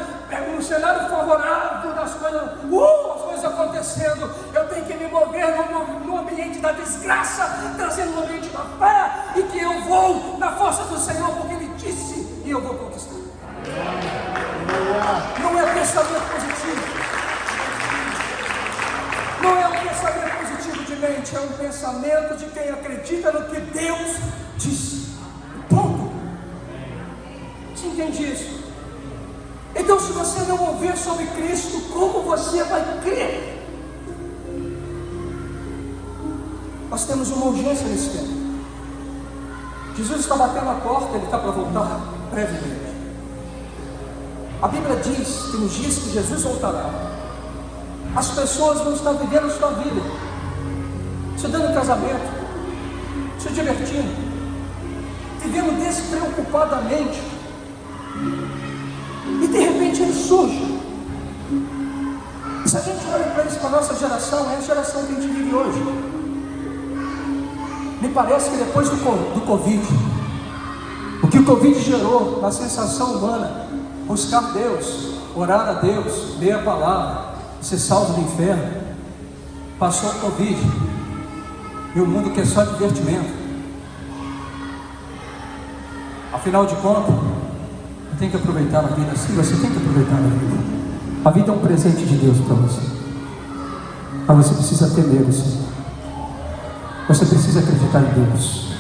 favorável das coisas, as coisas acontecendo. Eu tenho que me mover no ambiente da desgraça, trazendo o ambiente da fé, e que eu vou na força do Senhor, porque Ele disse, e eu vou conquistar. Não é pensamento positivo. Não é um pensamento positivo de mente, é um pensamento de quem acredita no que Deus disse. Ponto. Você entende isso? Então, se você não ouvir sobre Cristo, como você vai crer? Nós temos uma urgência nesse tempo. Jesus está batendo a porta, Ele está para voltar brevemente. A Bíblia diz que nos dias que Jesus voltará, as pessoas vão estar vivendo a sua vida, se dando casamento, se divertindo, vivendo despreocupadamente, e de repente ele surge. Se a gente olha para isso, para a nossa geração, é a geração que a gente vive hoje. Me parece que depois do Covid, o que o Covid gerou na sensação humana, buscar Deus, orar a Deus, ler a palavra, ser salvo do inferno, passou o Covid, e o mundo quer só divertimento. Afinal de contas, tem que aproveitar a vida. Sim, você tem que aproveitar a vida. A vida é um presente de Deus para você. Mas você precisa temer o Senhor. Você precisa acreditar em Deus.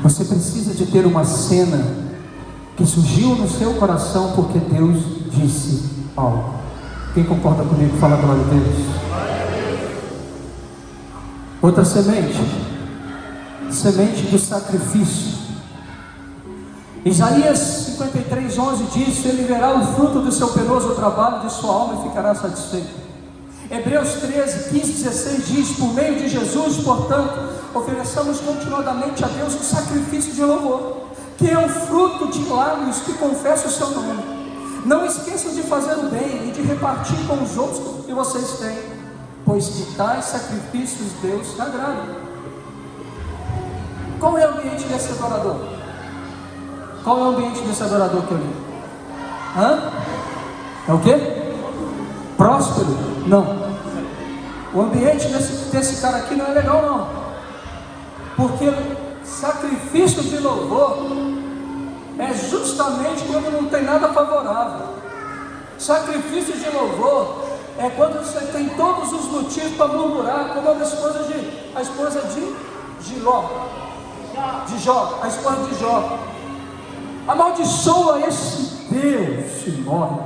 Você precisa de ter uma cena que surgiu no seu coração porque Deus disse algo. Quem concorda comigo? Fala a glória a Deus. Outra semente. Semente do sacrifício. Isaías 53:11 diz: Ele verá o fruto do seu penoso trabalho, de sua alma, e ficará satisfeito. Hebreus 13:15-16 diz: por meio de Jesus, portanto, ofereçamos continuadamente a Deus um sacrifício de louvor, que é o fruto de lábios que confessam o seu nome. Não esqueçam de fazer o bem e de repartir com os outros que vocês têm, pois de tais sacrifícios Deus se agrada. Qual é o ambiente desse adorador? Qual é o ambiente desse adorador que eu li? É o quê? Próspero? Não. O ambiente desse cara aqui não é legal, não. Porque sacrifício de louvor é justamente quando não tem nada favorável. Sacrifício de louvor é quando você tem todos os motivos para murmurar, como a esposa de Jó, a esposa de Jó. Amaldiçoa esse Deus e morre.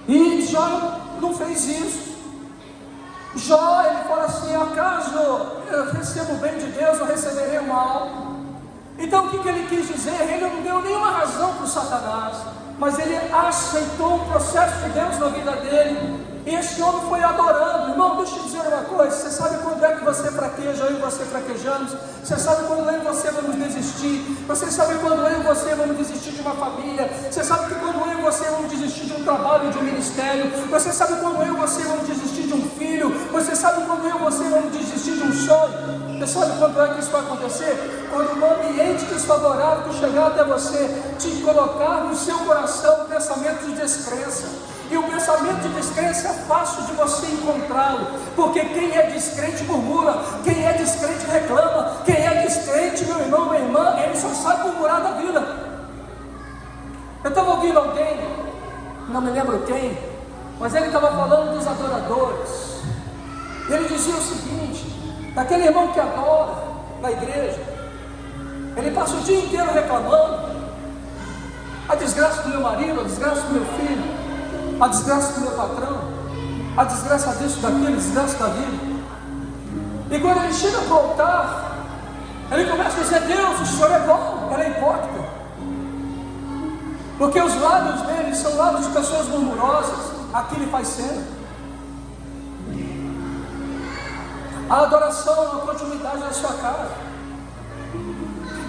E Jó não fez isso. Jó, ele fala assim: acaso eu recebo o bem de Deus, eu receberei o mal? Então o que ele quis dizer? Ele não deu nenhuma razão para o Satanás, mas ele aceitou o processo de Deus na vida dele. E esse homem foi adorando. Irmão, deixa eu dizer uma coisa: você sabe quando é que você fraqueja, eu e você fraquejamos? Você sabe quando eu e você vamos desistir? Você sabe quando eu e você vamos desistir de uma família? Você sabe que quando eu e você vamos desistir de um trabalho, de um ministério? Você sabe quando eu e você vamos desistir de um filho? Você sabe quando eu e você vamos desistir de um sonho? Você sabe quando é que isso vai acontecer? Quando um ambiente desfavorável chegar até você, te colocar no seu coração um pensamento de descrença. E o pensamento de descrença é fácil de você encontrá-lo, porque quem é descrente murmura, quem é descrente reclama, quem é descrente, meu irmão, minha irmã, ele só sabe murmurar da vida. Eu estava ouvindo alguém, não me lembro quem, mas ele estava falando dos adoradores. Ele dizia o seguinte: daquele irmão que adora na igreja, ele passa o dia inteiro reclamando a desgraça do meu marido, a desgraça do meu filho, a desgraça do meu patrão, a desgraça disso, daquilo, a desgraça da vida. E quando ele chega para o altar, ele começa a dizer: Deus, o Senhor é bom. Ela é hipócrita, porque os lábios dele são lábios de pessoas murmurosas. Aqui ele faz cena. A adoração é uma continuidade da sua casa.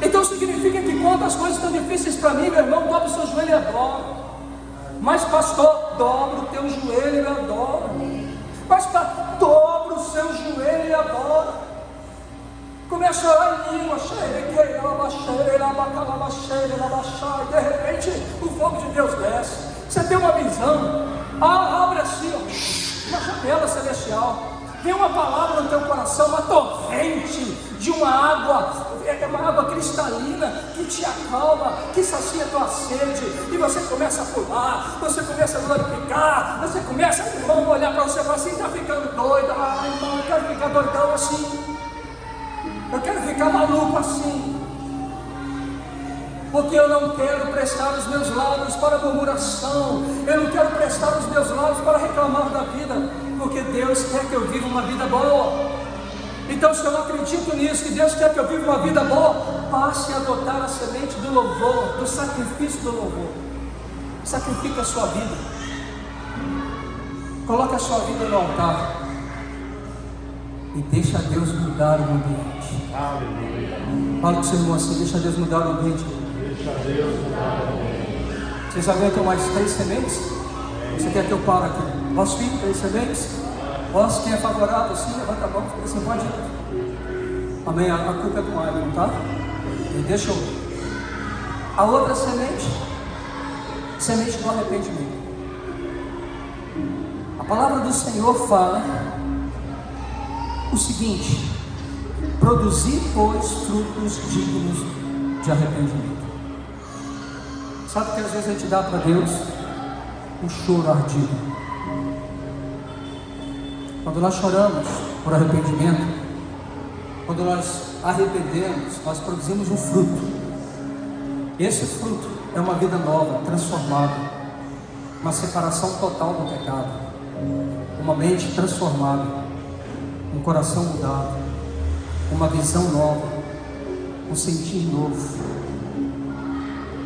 Então significa que quando as coisas estão difíceis para mim, meu irmão, dobra o seu joelho e adora. Mas pastor, dobra o teu joelho e adora. Mas pastor, dobra o seu joelho e adora. Começa a orar em língua, e de repente o fogo de Deus desce. Você tem uma visão, abre assim, uma janela celestial. Vem uma palavra no teu coração, uma torrente de uma água cristalina que te acalma, que sacia a tua sede, e você começa a pular, você começa a glorificar, você começa, irmão, a olhar para você e falar assim: está ficando doido, irmão, eu quero ficar doidão assim, eu quero ficar maluco assim, porque eu não quero prestar os meus lábios para murmuração, eu não quero prestar os meus lábios para reclamar da vida, porque Deus quer que eu viva uma vida boa. Então, se eu não acredito nisso, que Deus quer que eu viva uma vida boa, passe a adotar a semente do louvor, do sacrifício do louvor. Sacrifique a sua vida, coloque a sua vida no altar e deixa Deus mudar o ambiente. Fala com o seu irmão assim: deixa Deus mudar o ambiente. Vocês aguentam mais 3 sementes? Você quer que eu pare aqui? Posso ir? 3 sementes? Posso? Quem é favorável assim, levanta a mão, você pode ir. Amém? A culpa é do Mário, tá? E deixa eu. A outra semente, semente do arrependimento. A palavra do Senhor fala o seguinte: produzir, pois, frutos dignos de arrependimento. Sabe o que às vezes a gente dá para Deus? um choro ardido. Quando nós choramos por arrependimento, quando nós arrependemos, nós produzimos um fruto. Esse fruto é uma vida nova, transformada, uma separação total do pecado, uma mente transformada, um coração mudado, uma visão nova, um sentir novo.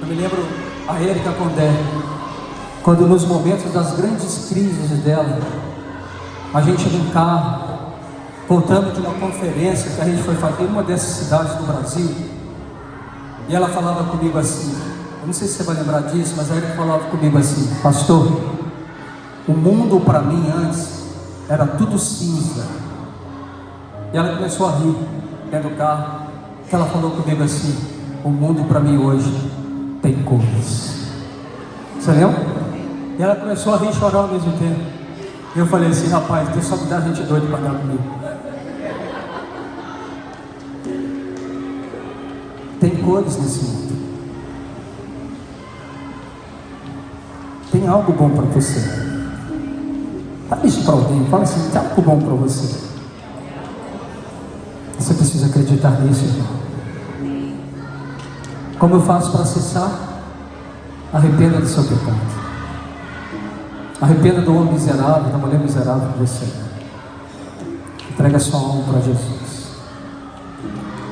Eu me lembro a Érica Condé, quando nos momentos das grandes crises dela, a gente no carro, voltando de uma conferência que a gente foi fazer em uma dessas cidades do Brasil, e ela falava comigo assim, eu não sei se você vai lembrar disso, mas a Érica falava comigo assim: pastor, o mundo para mim antes era tudo cinza. E ela começou a rir dentro do carro, que ela falou comigo assim: o mundo para mim hoje tem cores. Você lembra? E ela começou a rir e chorar ao mesmo tempo. E eu falei assim: rapaz, Deus só me dá gente doida para andar comigo. Tem cores nesse mundo. Tem algo bom para você. Fala isso para alguém, fala assim: tem algo bom para você. Você precisa acreditar nisso, irmão. Como eu faço para acessar? Arrependa do seu pecado. Arrependa do homem miserável, da mulher miserável que você é. Entrega a sua alma para Jesus.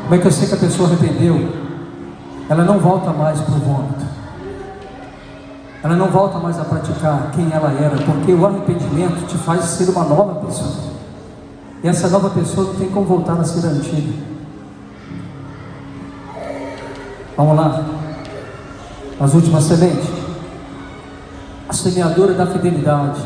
Como é que eu sei que a pessoa arrependeu? Ela não volta mais para o vômito. Ela não volta mais a praticar quem ela era, porque o arrependimento te faz ser uma nova pessoa. E essa nova pessoa não tem como voltar a ser a antiga. Vamos lá. As últimas sementes. A semeadura da fidelidade.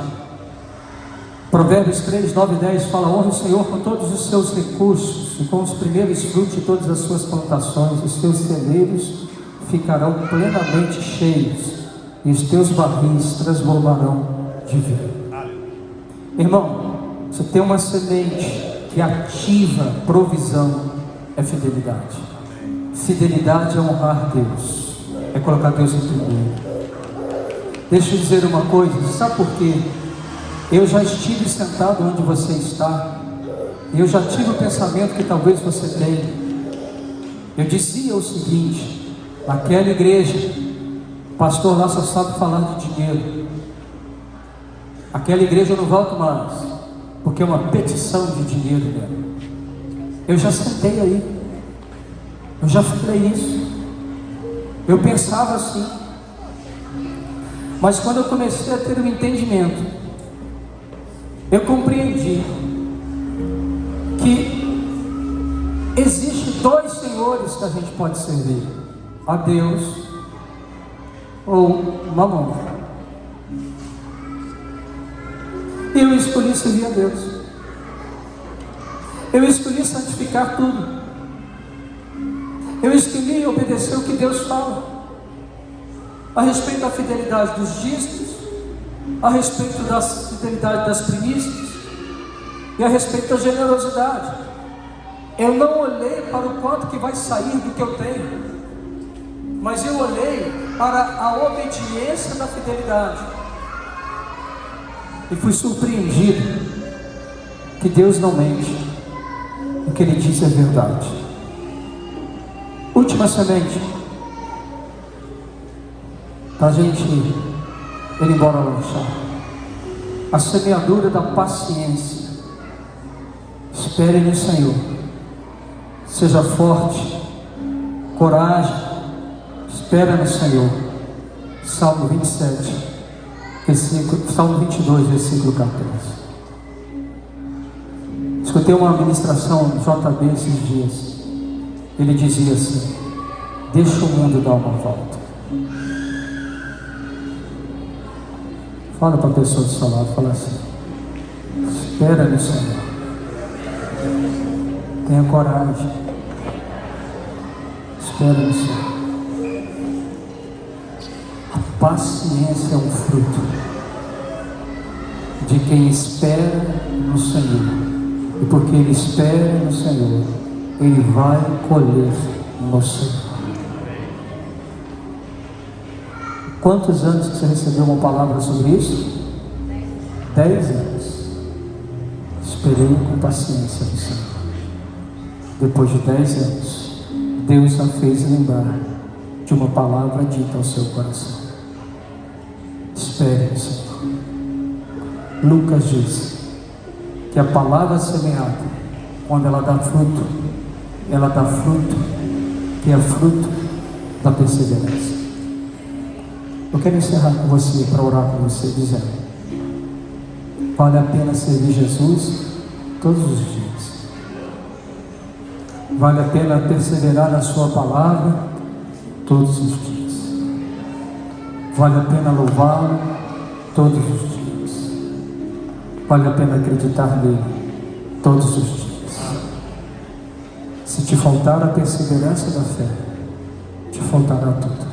Provérbios 3, 9 e 10 fala: honra o Senhor com todos os seus recursos e com os primeiros frutos de todas as suas plantações. Os teus celeiros ficarão plenamente cheios e os teus barris transbordarão de vinho. Irmão, você tem uma semente que ativa provisão, é fidelidade. Fidelidade é honrar Deus, é colocar Deus em primeiro. Deixa eu dizer uma coisa, sabe por quê? Eu já estive sentado onde você está, eu já tive o pensamento que talvez você tenha. Eu dizia o seguinte: naquela igreja, o pastor lá só sabe falar de dinheiro. Aquela igreja eu não volto mais, porque é uma petição de dinheiro dela. Eu já sentei aí, eu já falei isso, eu pensava assim. Mas quando eu comecei a ter um entendimento, eu compreendi que existe dois senhores que a gente pode servir: a Deus ou Mamon. Eu escolhi servir a Deus. Eu escolhi santificar tudo. Eu escolhi obedecer o que Deus fala a respeito da fidelidade dos dízimos, a respeito da fidelidade das primícias e a respeito da generosidade. Eu não olhei para o quanto que vai sair do que eu tenho, mas eu olhei para a obediência da fidelidade e fui surpreendido que Deus não mente, o que Ele diz é verdade. Última semente, para a gente ir embora lanchar. A semeadura da paciência. Espere no Senhor, seja forte, coragem, espera no Senhor. Salmo 27, Salmo 22, versículo 14. Escutei uma ministração do JB esses dias. Ele dizia assim: deixa o mundo dar uma volta. Fala para a pessoa do seu lado, fala assim: espera no Senhor, tenha coragem, espera no Senhor. A paciência é um fruto de quem espera no Senhor, e porque ele espera no Senhor, ele vai colher no Senhor. Quantos anos que você recebeu uma palavra sobre isso? 10 anos. Esperei com paciência do Senhor. Depois de 10 anos, Deus a fez lembrar de uma palavra dita ao seu coração. Espere no Senhor. Lucas diz que a palavra semeada, quando ela dá fruto que é fruto da perseverança. Eu quero encerrar com você, para orar com você, dizendo: vale a pena servir Jesus todos os dias. Vale a pena perseverar na sua palavra todos os dias. Vale a pena louvá-lo todos os dias. Vale a pena acreditar nele todos os dias. Se te faltar a perseverança da fé, te faltará tudo,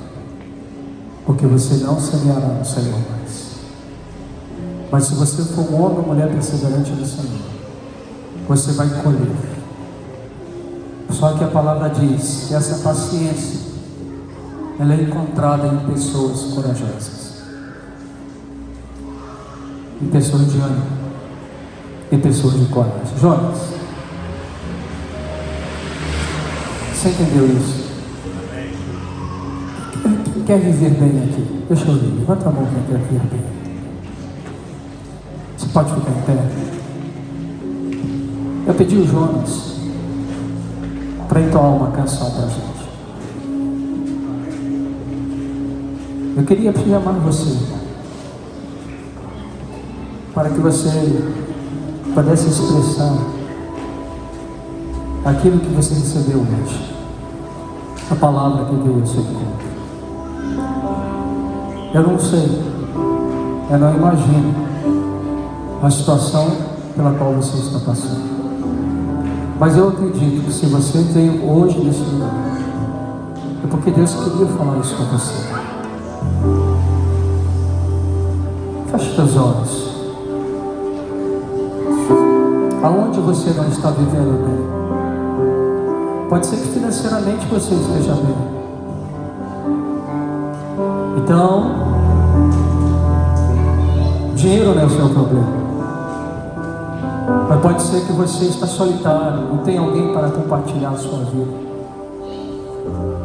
porque você não semeará no Senhor mais. Mas se você for um homem ou mulher perseverante no Senhor, você vai colher. Só que a palavra diz que essa paciência, ela é encontrada em pessoas corajosas, em pessoas de ânimo, em pessoas de coragem. Jonas, você entendeu isso? Quem quer viver bem aqui? Deixa eu ver, levanta a mão quem quer viver bem. Você pode ficar em pé. Eu pedi o Jonas para entoar uma canção para a gente. Eu queria chamar você para que você pudesse expressar aquilo que você recebeu hoje, a palavra que veio ao seu encontro. Eu não sei, eu não imagino a situação pela qual você está passando, mas eu acredito que se você veio hoje nesse lugar, é porque Deus queria falar isso com você. Feche seus olhos. Aonde você não está vivendo bem? Pode ser que financeiramente você esteja bem. Então, dinheiro não é o seu problema. Mas pode ser que você está solitário, não tem alguém para compartilhar a sua vida.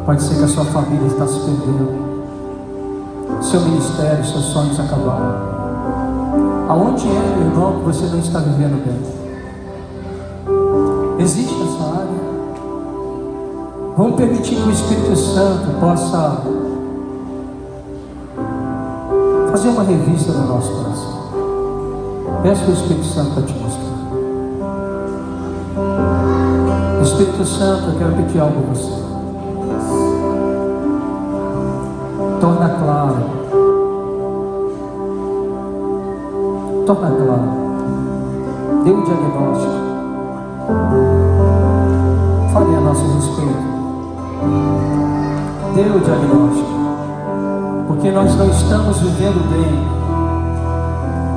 Pode ser que a sua família está se perdendo, seu ministério, seus sonhos acabaram. Aonde é, meu irmão, que você não está vivendo bem? Existe essa área? Vamos permitir que o Espírito Santo possa fazer uma revista no nosso coração. Peça o Espírito Santo para te mostrar. Espírito Santo, eu quero pedir algo a você. Torna claro. Torna claro. Dê um diagnóstico. Fale a nosso respeito. Dê o diagnóstico. Porque nós não estamos vivendo bem.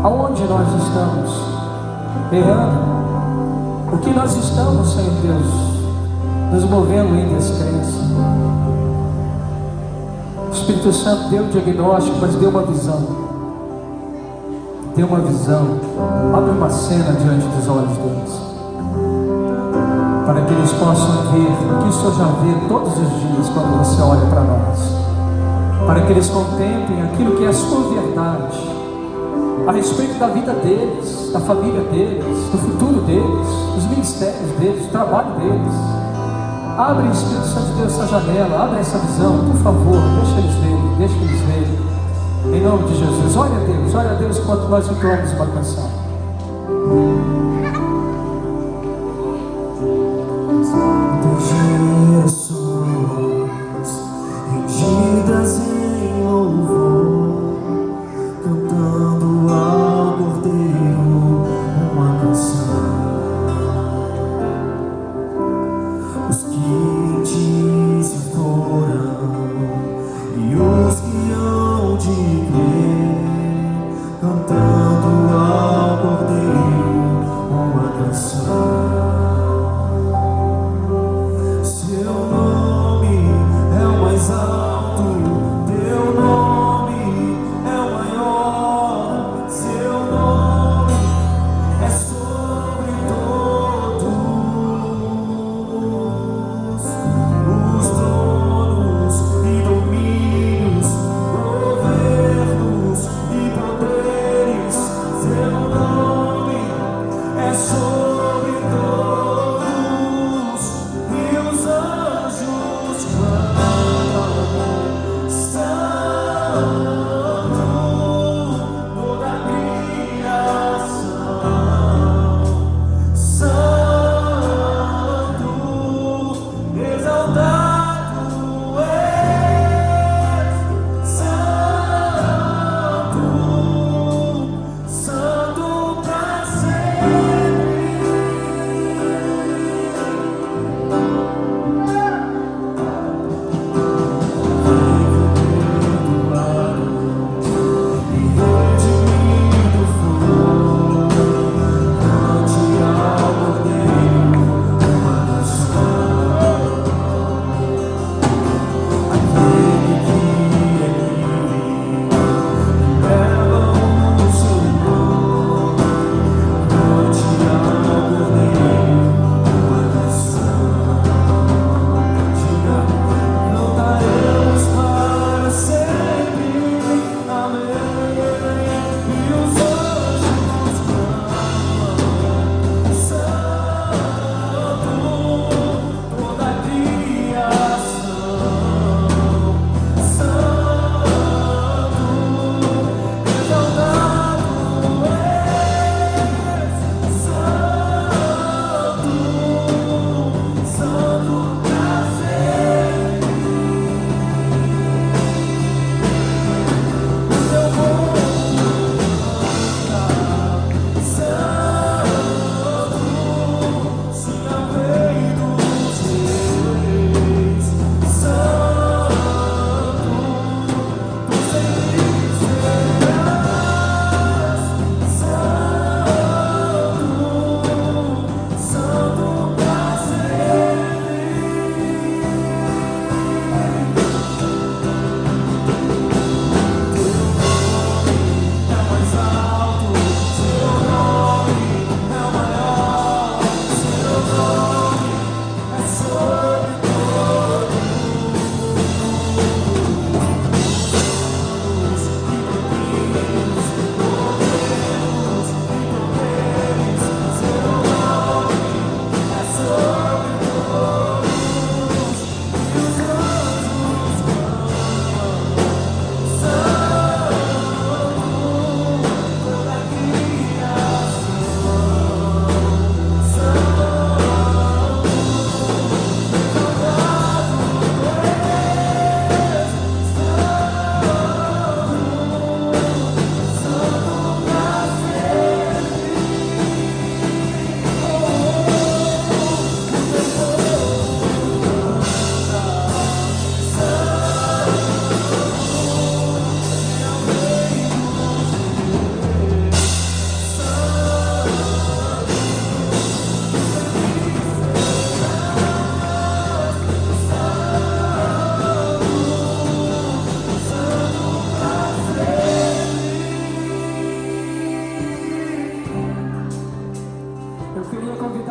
Aonde nós estamos errando? O que nós estamos, Senhor Deus, nos movendo em descrença? O Espírito Santo deu o diagnóstico, mas deu uma visão. Deu uma visão. Abre uma cena diante dos olhos deles, para que eles possam ver o que o Senhor já vê todos os dias quando você olha para nós, para que eles contemplem aquilo que é a sua verdade a respeito da vida deles, da família deles, do futuro deles, dos ministérios deles, do trabalho deles. Abre, Espírito Santo de Deus, essa janela, abre essa visão, por favor, deixa eles verem, deixa eles verem, em nome de Jesus. Olha a Deus enquanto nós entoamos uma canção. Rendidas em louvor, cantando ao Cordeiro uma canção. Os que em ti se foram e os que hão de crer, cantando ao Cordeiro uma canção.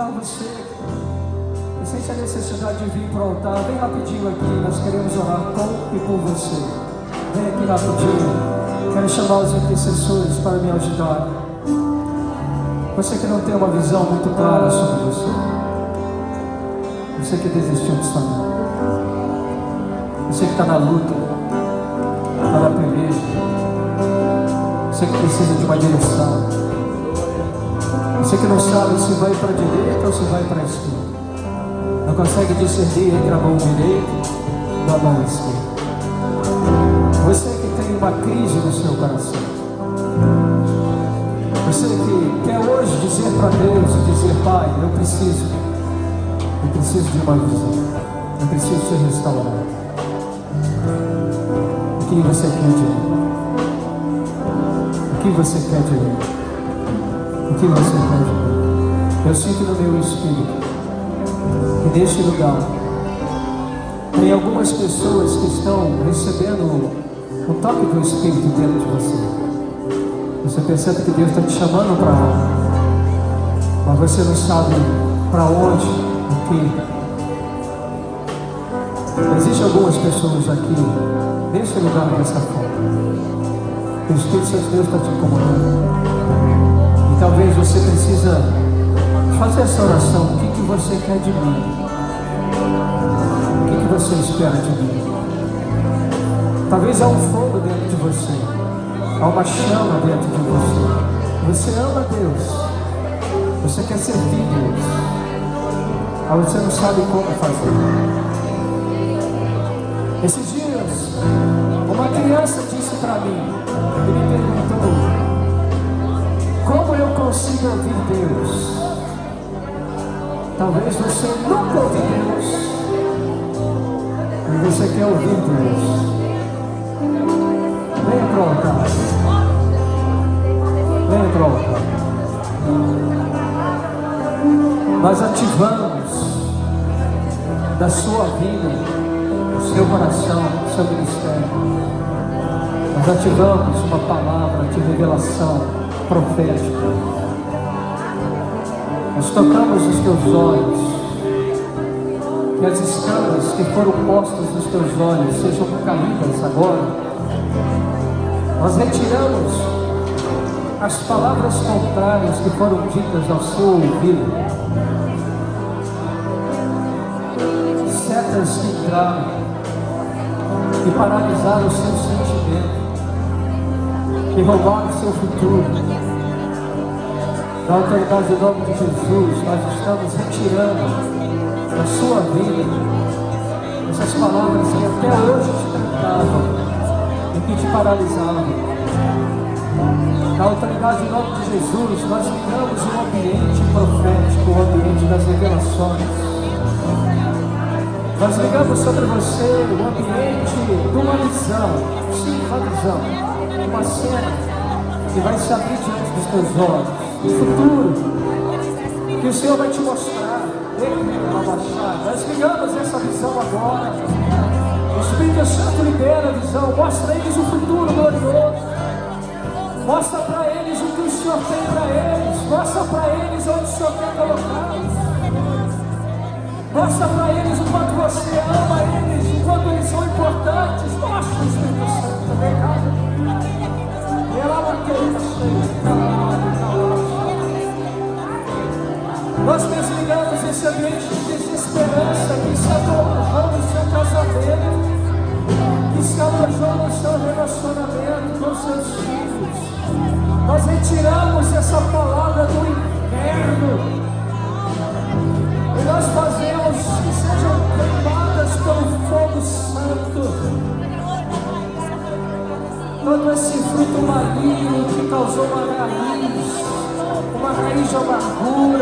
convidar você, sente a necessidade de vir para o altar, vem rapidinho aqui, nós queremos orar com e por você. Vem aqui rapidinho, quero chamar os intercessores para me ajudar. Você que não tem uma visão muito clara sobre você, você que desistiu de sonhar, você que está na luta, está na peleja, você que precisa de uma direção, você que não sabe se vai para a direita ou se vai para a esquerda, não consegue discernir entre a mão direita e a mão esquerda. Você que tem uma crise no seu coração, você que quer hoje dizer para Deus e dizer: Pai, eu preciso de uma visão, eu preciso ser restaurado. O que você quer de mim? O que você quer de mim? O que você quer de mim? Eu sinto no meu espírito que neste lugar tem algumas pessoas que estão recebendo o toque do Espírito dentro de você. Você percebe que Deus está te chamando para algo, mas você não sabe para onde, o que. Existem algumas pessoas aqui, nesse lugar, dessa forma. O Espírito Santo de Deus está te incomodando. E talvez você precisa fazer essa oração. O que você quer de mim? O que você espera de mim? Talvez há um fogo dentro de você, há uma chama dentro de você. Você ama Deus, você quer servir Deus, mas você não sabe como fazer. Esses dias, uma criança disse para mim, e me perguntou: como eu consigo ouvir Deus? Talvez você nunca ouviu Deus, e você quer ouvir Deus. Venha para o altar. Venha para o altar. Nós ativamos da sua vida, do seu coração, do seu ministério. Nós ativamos uma palavra de revelação profética. Nós tocamos os teus olhos, que as escamas que foram postas nos teus olhos sejam caídas agora. Nós retiramos as palavras contrárias que foram ditas ao seu ouvido, setas que entraram e paralisaram o seu sentimento, que roubaram o seu futuro. Na autoridade do nome de Jesus, nós estamos retirando da sua vida essas palavras que até hoje te trancavam e que te paralisavam. Na autoridade do nome de Jesus, nós ligamos o ambiente profético, o ambiente das revelações. Nós ligamos sobre você o ambiente de uma visão, sim, uma visão, uma cena que vai se abrir diante dos teus olhos, o futuro que o Senhor vai te mostrar. Nós ligamos essa visão agora. O Espírito Santo libera a visão, mostra a eles o futuro glorioso. Mostra para eles o que o Senhor tem para eles. Mostra para eles onde o Senhor quer colocá-los. Mostra para eles o quanto você ama eles, o quanto eles são importantes. Mostra o Espírito Santo. Nós desligamos esse ambiente de desesperança que se alojou no seu casamento, que se alojou no seu relacionamento com seus filhos. Nós retiramos essa palavra do inferno e nós fazemos que sejam queimadas pelo fogo santo. Todo esse fruto maligno que causou uma raiz de amargura,